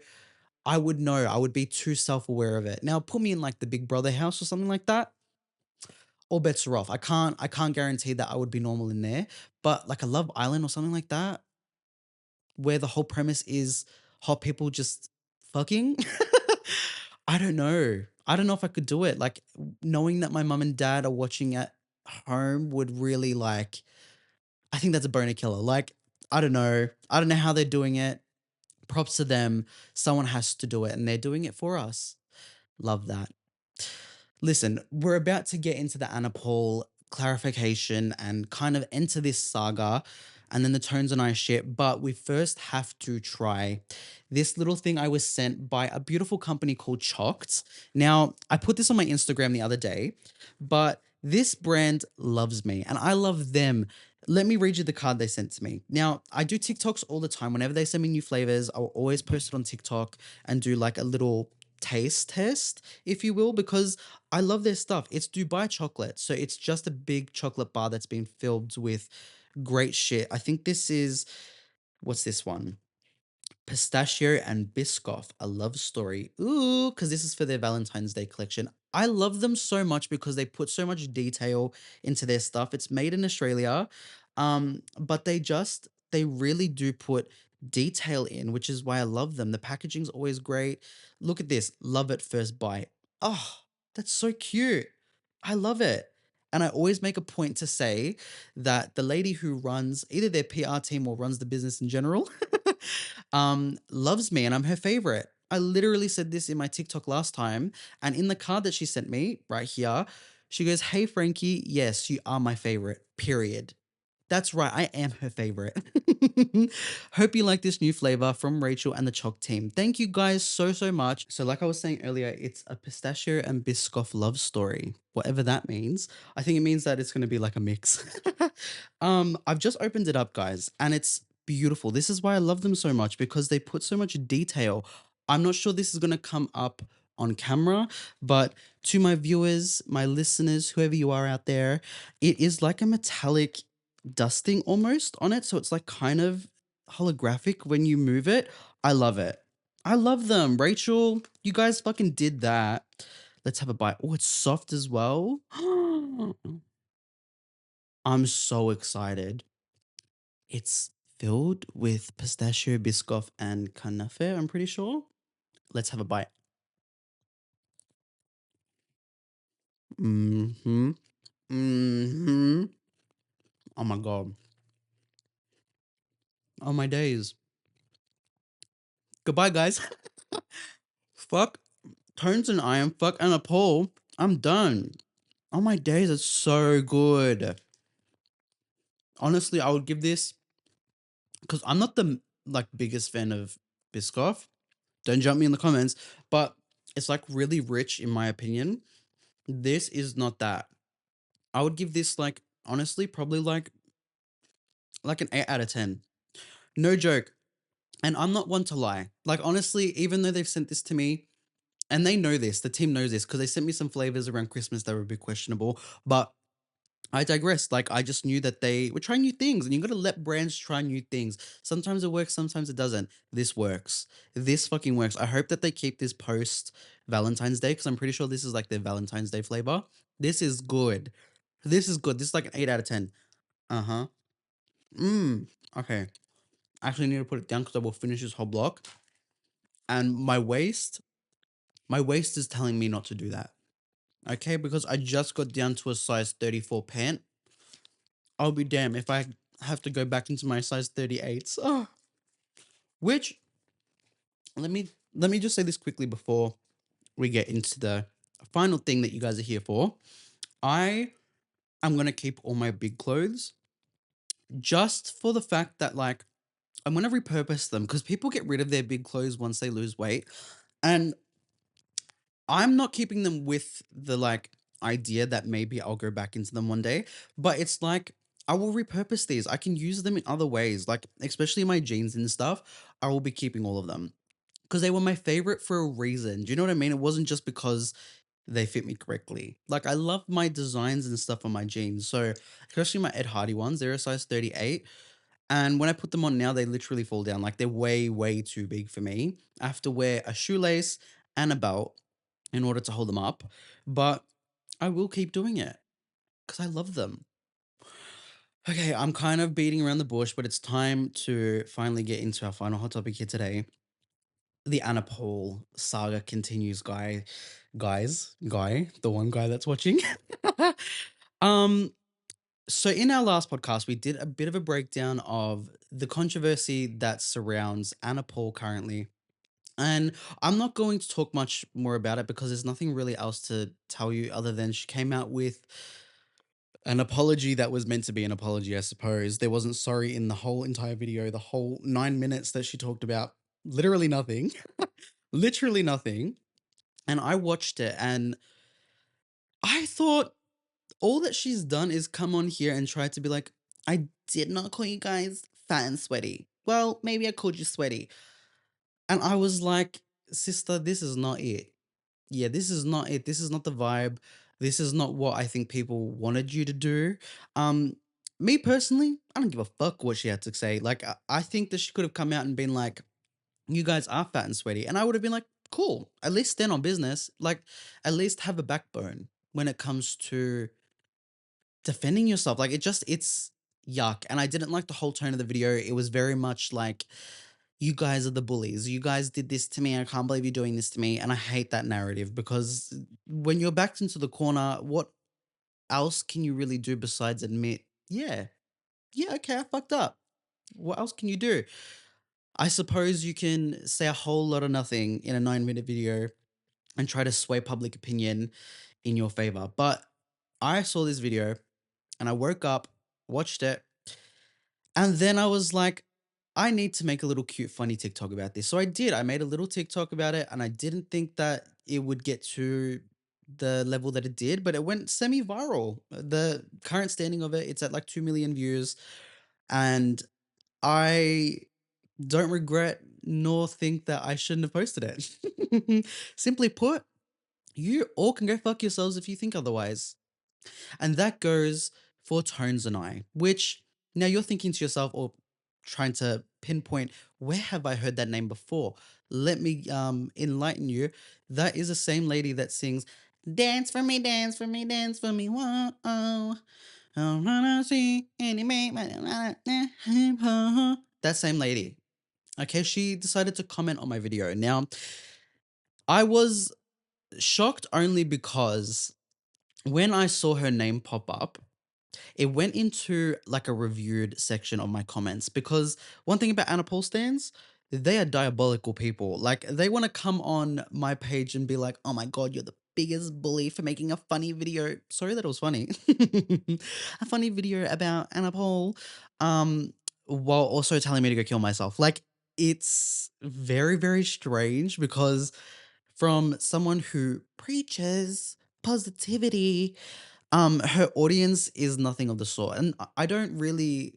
I would know. I would be too self-aware of it. Now put me in like the Big Brother house or something like that, all bets are off. I can't guarantee that I would be normal in there. But like a Love Island or something like that, where the whole premise is hot people just fucking. I don't know. I don't know if I could do it. Like knowing that my mum and dad are watching at home would really like I think that's a boner killer. Like, I don't know. I don't know how they're doing it. Props to them. Someone has to do it, and they're doing it for us. Love that. Listen, we're about to get into the Anna Paul clarification and kind of enter this saga, and then the tones and I shit. But we first have to try this little thing I was sent by a beautiful company called Chocked. Now, I put this on my Instagram the other day, but this brand loves me and I love them. Let me read you the card they sent to me. Now, I do TikToks all the time. Whenever they send me new flavors, I'll always post it on TikTok and do like a little taste test, if you will, because I love their stuff. It's Dubai chocolate. So it's just a big chocolate bar that's been filled with great shit. I think this is, what's this one? Pistachio and Biscoff, a love story. Ooh, because this is for their Valentine's Day collection. I love them so much because they put so much detail into their stuff. It's made in Australia, but they really do put detail in, which is why I love them. The packaging's always great. Look at this, love at first bite. Oh, that's so cute. I love it. And I always make a point to say that the lady who runs either their PR team or runs the business in general loves me and I'm her favorite. I literally said this in my TikTok last time. And in the card that she sent me right here, she goes, "Hey, Frankie, yes, you are my favorite, period." That's right, I am her favorite. Hope you like this new flavor from Rachel and the Chalk team. Thank you guys so, so much. So, like I was saying earlier, it's a pistachio and biscoff love story, whatever that means. I think it means that it's going to be like a mix. I've just opened it up, guys, and it's beautiful. This is why I love them so much because they put so much detail. I'm not sure this is going to come up on camera, but to my viewers, my listeners, whoever you are out there, it is like a metallic dusting almost on it. So it's like kind of holographic when you move it. I love it. I love them. Rachel, you guys fucking did that. Let's have a bite. Oh, it's soft as well. I'm so excited. It's filled with pistachio, biscoff, and kanafe, I'm pretty sure. Let's have a bite. Mm-hmm. Mm-hmm. Oh my god. Oh my days. Goodbye, guys. Fuck Tones and I am fuck and a Paul. I'm done. Oh my days, it's so good. Honestly, I would give this because I'm not the like biggest fan of Biscoff. Don't jump me in the comments, but it's like really rich in my opinion. This is not that. I would give this like honestly probably like an 8 out of 10. No joke. And I'm not one to lie. Like honestly, even though they've sent this to me and they know this, the team knows this because they sent me some flavors around Christmas that were a bit questionable, but I digress. Like I just knew that they were trying new things and you got to let brands try new things. Sometimes it works, sometimes it doesn't. This works. This fucking works. I hope that they keep this post Valentine's Day because I'm pretty sure this is like their Valentine's Day flavor. This is good. This is good. This is like an 8 out of 10. Uh-huh. Okay. I actually need to put it down because I will finish this whole block. And my waist is telling me not to do that. Okay, because I just got down to a size 34 pant. I'll be damned if I have to go back into my size 38s. Oh, which let me just say this quickly before we get into the final thing that you guys are here for. I am gonna keep all my big clothes just for the fact that like I'm gonna repurpose them because people get rid of their big clothes once they lose weight. And I'm not keeping them with the like idea that maybe I'll go back into them one day, but it's like I will repurpose these. I can use them in other ways, like especially my jeans and stuff. I will be keeping all of them because they were my favorite for a reason. Do you know what I mean? It wasn't just because they fit me correctly. Like I love my designs and stuff on my jeans. So especially my Ed Hardy ones, they're a size 38. And when I put them on now, they literally fall down. Like they're way, way too big for me. I have to wear a shoelace and a belt in order to hold them up. But I will keep doing it because I love them. Okay, I'm kind of beating around the bush, but it's time to finally get into our final hot topic here today. The Anna Paul saga continues, the one guy that's watching. um, so in our last podcast, we did a bit of a breakdown of the controversy that surrounds Anna Paul currently. And I'm not going to talk much more about it because there's nothing really else to tell you other than she came out with an apology that was meant to be an apology, I suppose. There wasn't sorry in the whole entire video, the whole 9 minutes that she talked about. Literally nothing. Literally nothing. And I watched it and I thought all that she's done is come on here and try to be like, I did not call you guys fat and sweaty. Well, maybe I called you sweaty. And I was like, sister, this is not it. Yeah, this is not it. This is not the vibe. This is not what I think people wanted you to do. Um, Me personally, I don't give a fuck what she had to say. Like, I think that she could have come out and been like, you guys are fat and sweaty. And I would have been like, cool, at least stand on business. Like, at least have a backbone when it comes to defending yourself. Like, it's yuck. And I didn't like the whole tone of the video. It was very much like, you guys are the bullies. You guys did this to me. I can't believe you're doing this to me. And I hate that narrative because when you're backed into the corner, what else can you really do besides admit, yeah, okay, I fucked up. What else can you do? I suppose you can say a whole lot of nothing in a 9 minute video and try to sway public opinion in your favor. But I saw this video and I woke up, watched it, and then I was like, I need to make a little cute, funny TikTok about this. So I did. I made a little TikTok about it, and I didn't think that it would get to the level that it did, but it went semi viral. The current standing of it, it's at like 2 million views. And I don't regret nor think that I shouldn't have posted it. Simply put, you all can go fuck yourselves if you think otherwise. And that goes for Tones and I, which now you're thinking to yourself or trying to pinpoint, where have I heard that name before? Let me enlighten you. That is the same lady that sings Dance for me, dance for me, dance for me. Whoa, oh. I wanna see any man. That same lady. Okay, she decided to comment on my video. Now, I was shocked only because when I saw her name pop up, it went into like a reviewed section of my comments because one thing about Anna Paul stans, they are diabolical people. Like they want to come on my page and be like, "Oh my god, you're the biggest bully for making a funny video." Sorry that it was funny. A funny video about Anna Paul, while also telling me to go kill myself. Like it's very very strange because from someone who preaches positivity, her audience is nothing of the sort, and I don't really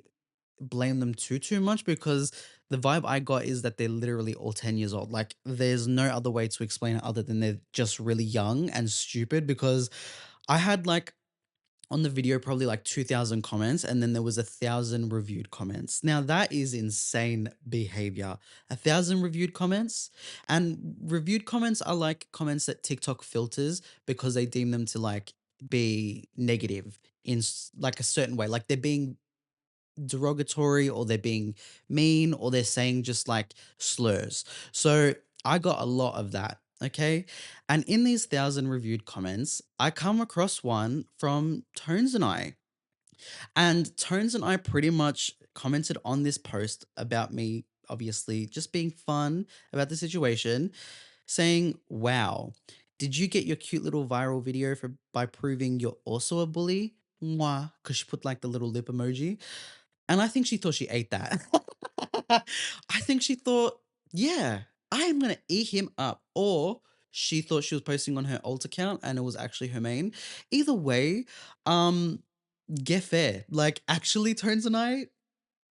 blame them too much because the vibe I got is that they're literally all 10 years old. Like, there's no other way to explain it other than they're just really young and stupid because I had, like, on the video probably like 2,000 comments and then there was 1,000 reviewed comments. Now that is insane behavior. 1,000 reviewed comments, and reviewed comments are like comments that TikTok filters because they deem them to like be negative in like a certain way. Like they're being derogatory or they're being mean or they're saying just like slurs. So I got a lot of that. Okay. And in these 1,000 reviewed comments, I come across one from Tones and I. And Tones and I pretty much commented on this post about me, obviously, just being fun about the situation, saying, wow, did you get your cute little viral video for by proving you're also a bully? Mwah. Because she put like the little lip emoji. And I think she thought she ate that. I think she thought, yeah, I am going to eat him up. Or she thought she was posting on her alt account and it was actually her main. Either way, get fair. Like, actually, Tones and I,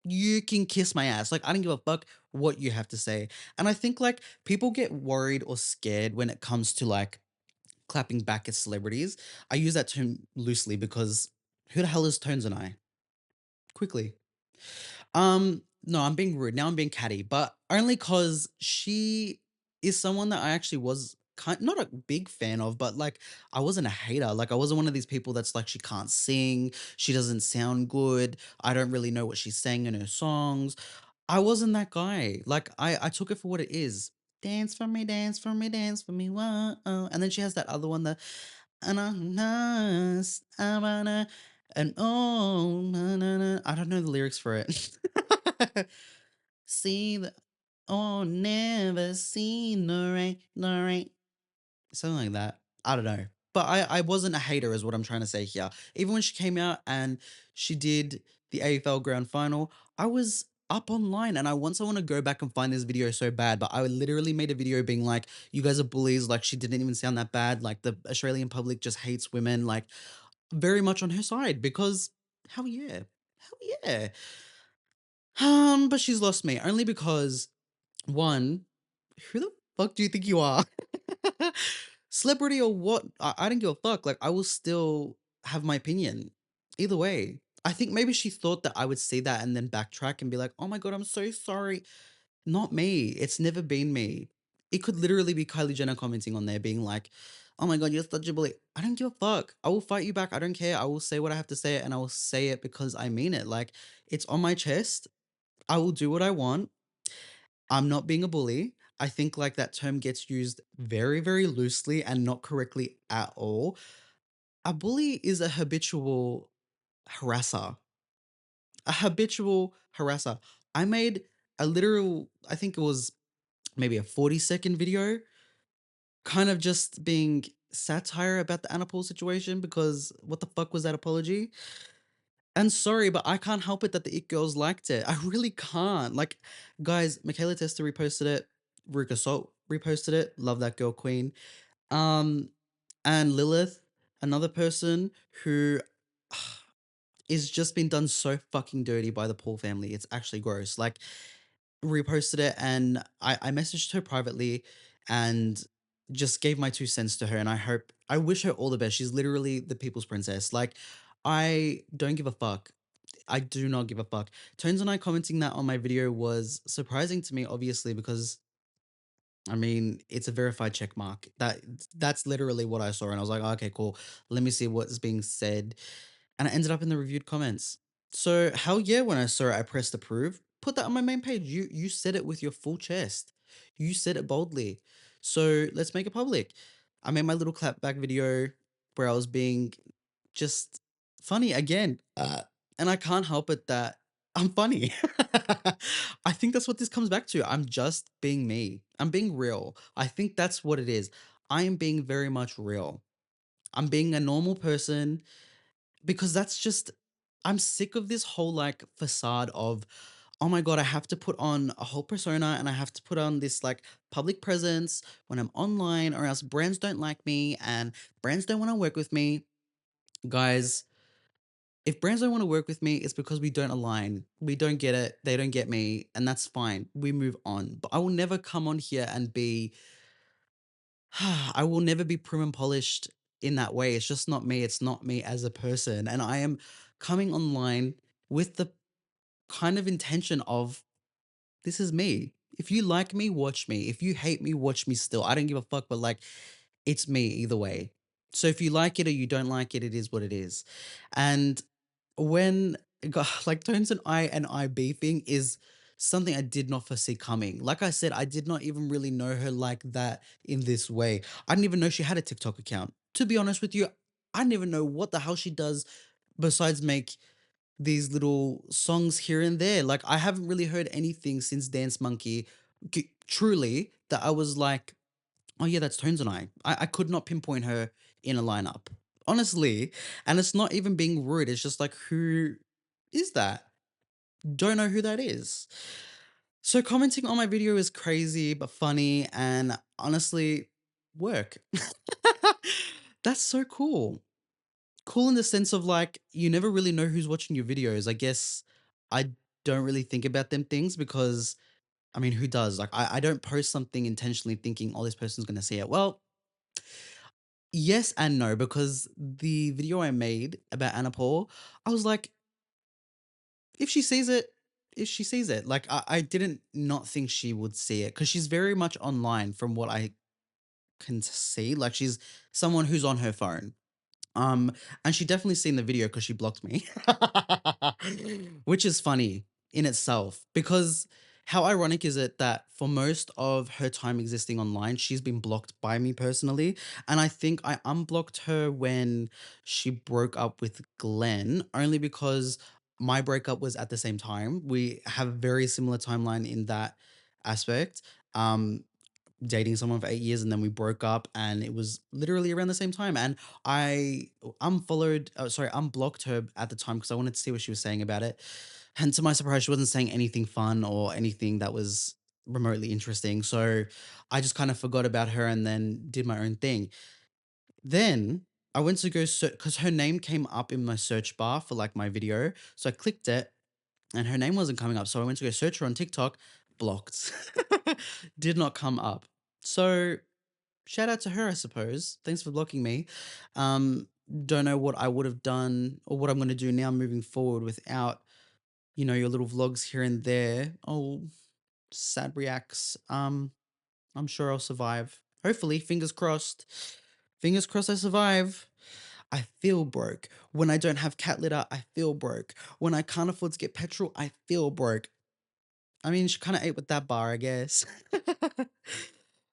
you can kiss my ass. Like, I don't give a fuck what you have to say. And I think, like, people get worried or scared when it comes to, like, clapping back at celebrities. I use that term loosely because who the hell is Tones and I? Quickly. No, I'm being rude. Now I'm being catty, but only cause she is someone that I actually was not a big fan of, but like I wasn't a hater. Like I wasn't one of these people that's like she can't sing, she doesn't sound good, I don't really know what she's saying in her songs. I wasn't that guy. Like I took it for what it is. Dance for me, dance for me, dance for me, whoa. And then she has that other one, the and I'm nice, I wanna, and oh, na, na, na. I don't know the lyrics for it. See the oh, never seen the rain, something like that. I don't know. But I wasn't a hater is what I'm trying to say here. Even when she came out and she did the AFL grand final, I was up online and I want to go back and find this video so bad, but I literally made a video being like, you guys are bullies, like she didn't even sound that bad, like the Australian public just hates women, like very much on her side because hell yeah. Hell yeah. But she's lost me only because one, who the fuck do you think you are? Celebrity or what? I don't give a fuck. Like, I will still have my opinion. Either way. I think maybe she thought that I would see that and then backtrack and be like, oh my God, I'm so sorry. Not me. It's never been me. It could literally be Kylie Jenner commenting on there being like, oh my God, you're such a bully. I don't give a fuck. I will fight you back. I don't care. I will say what I have to say and I will say it because I mean it. Like, it's on my chest. I will do what I want. I'm not being a bully. I think like that term gets used very, very loosely and not correctly at all. A bully is a habitual harasser. A habitual harasser. I made a literal, I think it was maybe a 40-second video, kind of just being satire about the Anna situation because what the fuck was that apology? And sorry, but I can't help it that the It Girls liked it. I really can't. Like, guys, Michaela Testa reposted it. Ruka Salt reposted it. Love that girl queen. Um, and Lilith, another person who is just been done so fucking dirty by the Paul family. It's actually gross. Like, reposted it and I messaged her privately and just gave my 2 cents to her. And I wish her all the best. She's literally the people's princess. Like, I don't give a fuck. I do not give a fuck. Tones and I commenting that on my video was surprising to me, obviously, because I mean, it's a verified check mark. That's literally what I saw, and I was like, "Oh, okay, cool. Let me see what's being said." And I ended up in the reviewed comments. So hell yeah, when I saw it, I pressed approve. Put that on my main page. You said it with your full chest. You said it boldly. So let's make it public. I made my little clapback video where I was being just funny again. And I can't help it that I'm funny. I think that's what this comes back to. I'm just being me. I'm being real. I think that's what it is. I am being very much real. I'm being a normal person because that's just I'm sick of this whole like facade of oh my god, I have to put on a whole persona and I have to put on this like public presence when I'm online or else brands don't like me and brands don't want to work with me. Guys, if brands don't want to work with me, it's because we don't align. We don't get it. They don't get me. And that's fine. We move on. But I will never come on here and be, I will never be prim and polished in that way. It's just not me. It's not me as a person. And I am coming online with the kind of intention of this is me. If you like me, watch me. If you hate me, watch me still. I don't give a fuck, but like, it's me either way. So if you like it or you don't like it, it is what it is. And when like Tones and I beefing is something I did not foresee coming. Like I said, I did not even really know her like that in this way. I didn't even know she had a TikTok account. To be honest with you, I didn't even know what the hell she does besides make these little songs here and there. Like I haven't really heard anything since Dance Monkey, truly, that I was like, oh yeah, that's Tones and I could not pinpoint her in a lineup. Honestly. And it's not even being rude. It's just like, who is that? Don't know who that is. So commenting on my video is crazy but funny and honestly work. That's so cool. Cool in the sense of like you never really know who's watching your videos. I guess I don't really think about them things because I mean, who does? Like I don't post something intentionally thinking, oh, this person's gonna see it. Well, yes and no, because the video I made about Anna Paul, I was like, if she sees it, if she sees it. Like I didn't not think she would see it because she's very much online from what I can see. Like she's someone who's on her phone. Um, and she definitely seen the video because she blocked me, which is funny in itself because how ironic is it that for most of her time existing online, she's been blocked by me personally. And I think I unblocked her when she broke up with Glenn, only because my breakup was at the same time. We have a very similar timeline in that aspect. Um, Dating someone for 8 years and then we broke up and it was literally around the same time. And I unblocked her at the time because I wanted to see what she was saying about it. And to my surprise, she wasn't saying anything fun or anything that was remotely interesting. So I just kind of forgot about her and then did my own thing. Then I went to go search because her name came up in my search bar for like my video. So I clicked it and her name wasn't coming up. So I went to go search her on TikTok, blocked. Did not come up. So shout out to her, I suppose. Thanks for blocking me. Um, don't know what I would have done or what I'm going to do now moving forward without, your little vlogs here and there. Oh, sad reacts. I'm sure I'll survive. Hopefully, fingers crossed. Fingers crossed I survive. I feel broke. When I don't have cat litter, I feel broke. When I can't afford to get petrol, I feel broke. I mean, she kind of ate with that bar, I guess.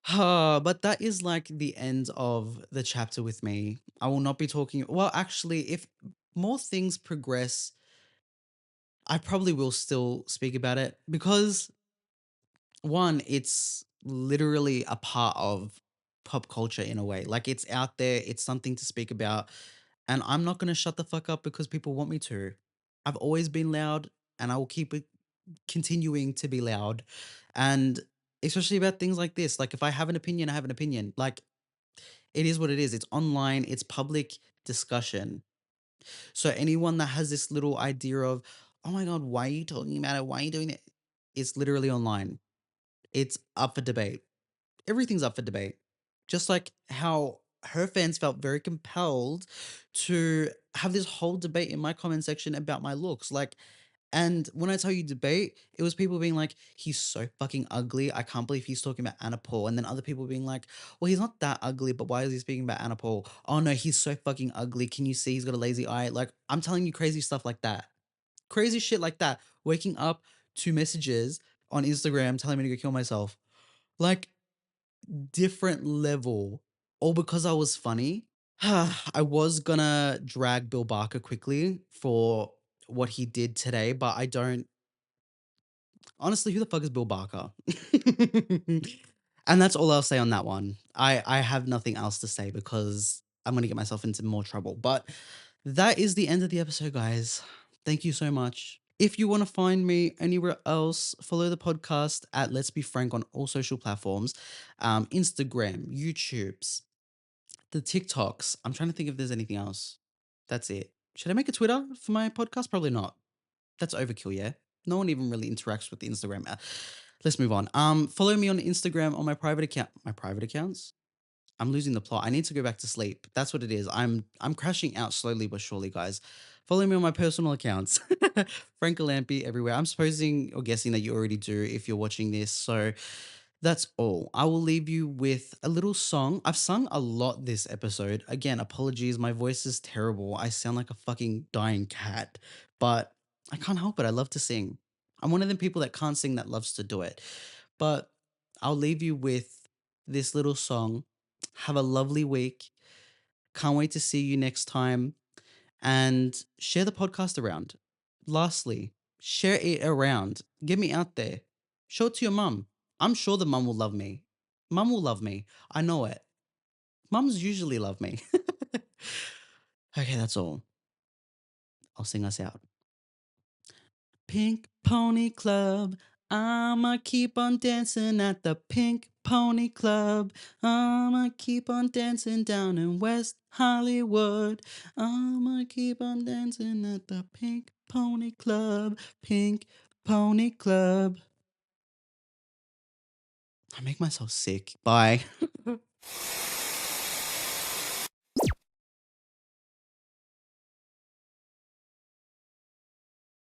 But that is like the end of the chapter with me. I will not be talking. Well, actually, if more things progress, I probably will still speak about it because one, it's literally a part of pop culture in a way. Like it's out there, it's something to speak about. And I'm not going to shut the fuck up because people want me to. I've always been loud and I will keep it continuing to be loud. And especially about things like this. Like if I have an opinion, I have an opinion. Like it is what it is. It's online, it's public discussion. So anyone that has this little idea of, oh my God, why are you talking about it? Why are you doing it? It's literally online. It's up for debate. Everything's up for debate. Just like how her fans felt very compelled to have this whole debate in my comment section about my looks. Like, and when I tell you debate, it was people being like, he's so fucking ugly. I can't believe he's talking about Anna Paul. And then other people being like, well, he's not that ugly, but why is he speaking about Anna Paul? Oh no, he's so fucking ugly. Can you see he's got a lazy eye? Like, I'm telling you crazy stuff like that. Crazy shit like that. Waking up to messages on Instagram telling me to go kill myself. Like, different level. All because I was funny. I was gonna drag Bill Barker quickly for what he did today, but I don't. Honestly, who the fuck is Bill Barker? And that's all I'll say on that one. I have nothing else to say because I'm gonna get myself into more trouble. But that is the end of the episode, guys. Thank you so much. If you want to find me anywhere else, follow the podcast at Let's Be Frank on all social platforms, Instagram, YouTube's, the TikToks. I'm trying to think if there's anything else. That's it. Should I make a Twitter for my podcast? Probably not. That's overkill, yeah? No one even really interacts with the Instagram. Let's move on. Follow me on Instagram on my private account. My private accounts? I'm losing the plot. I need to go back to sleep. That's what it is. I'm crashing out slowly but surely, guys. Follow me on my personal accounts. Frank Alampi everywhere. I'm supposing or guessing that you already do if you're watching this. So that's all. I will leave you with a little song. I've sung a lot this episode. Again, apologies. My voice is terrible. I sound like a fucking dying cat, but I can't help it. I love to sing. I'm one of the people that can't sing that loves to do it. But I'll leave you with this little song. Have a lovely week. Can't wait to see you next time and share the podcast around. Lastly, share it around. Get me out there. Show it to your mum. I'm sure the mum will love me. Mum will love me. I know it. Mums usually love me. Okay, that's all. I'll sing us out. Pink Pony Club. I'ma keep on dancing at the Pink Pony Club. I'ma keep on dancing down in West Hollywood. I'ma keep on dancing at the Pink Pony Club. Pink Pony Club. I make myself sick. Bye.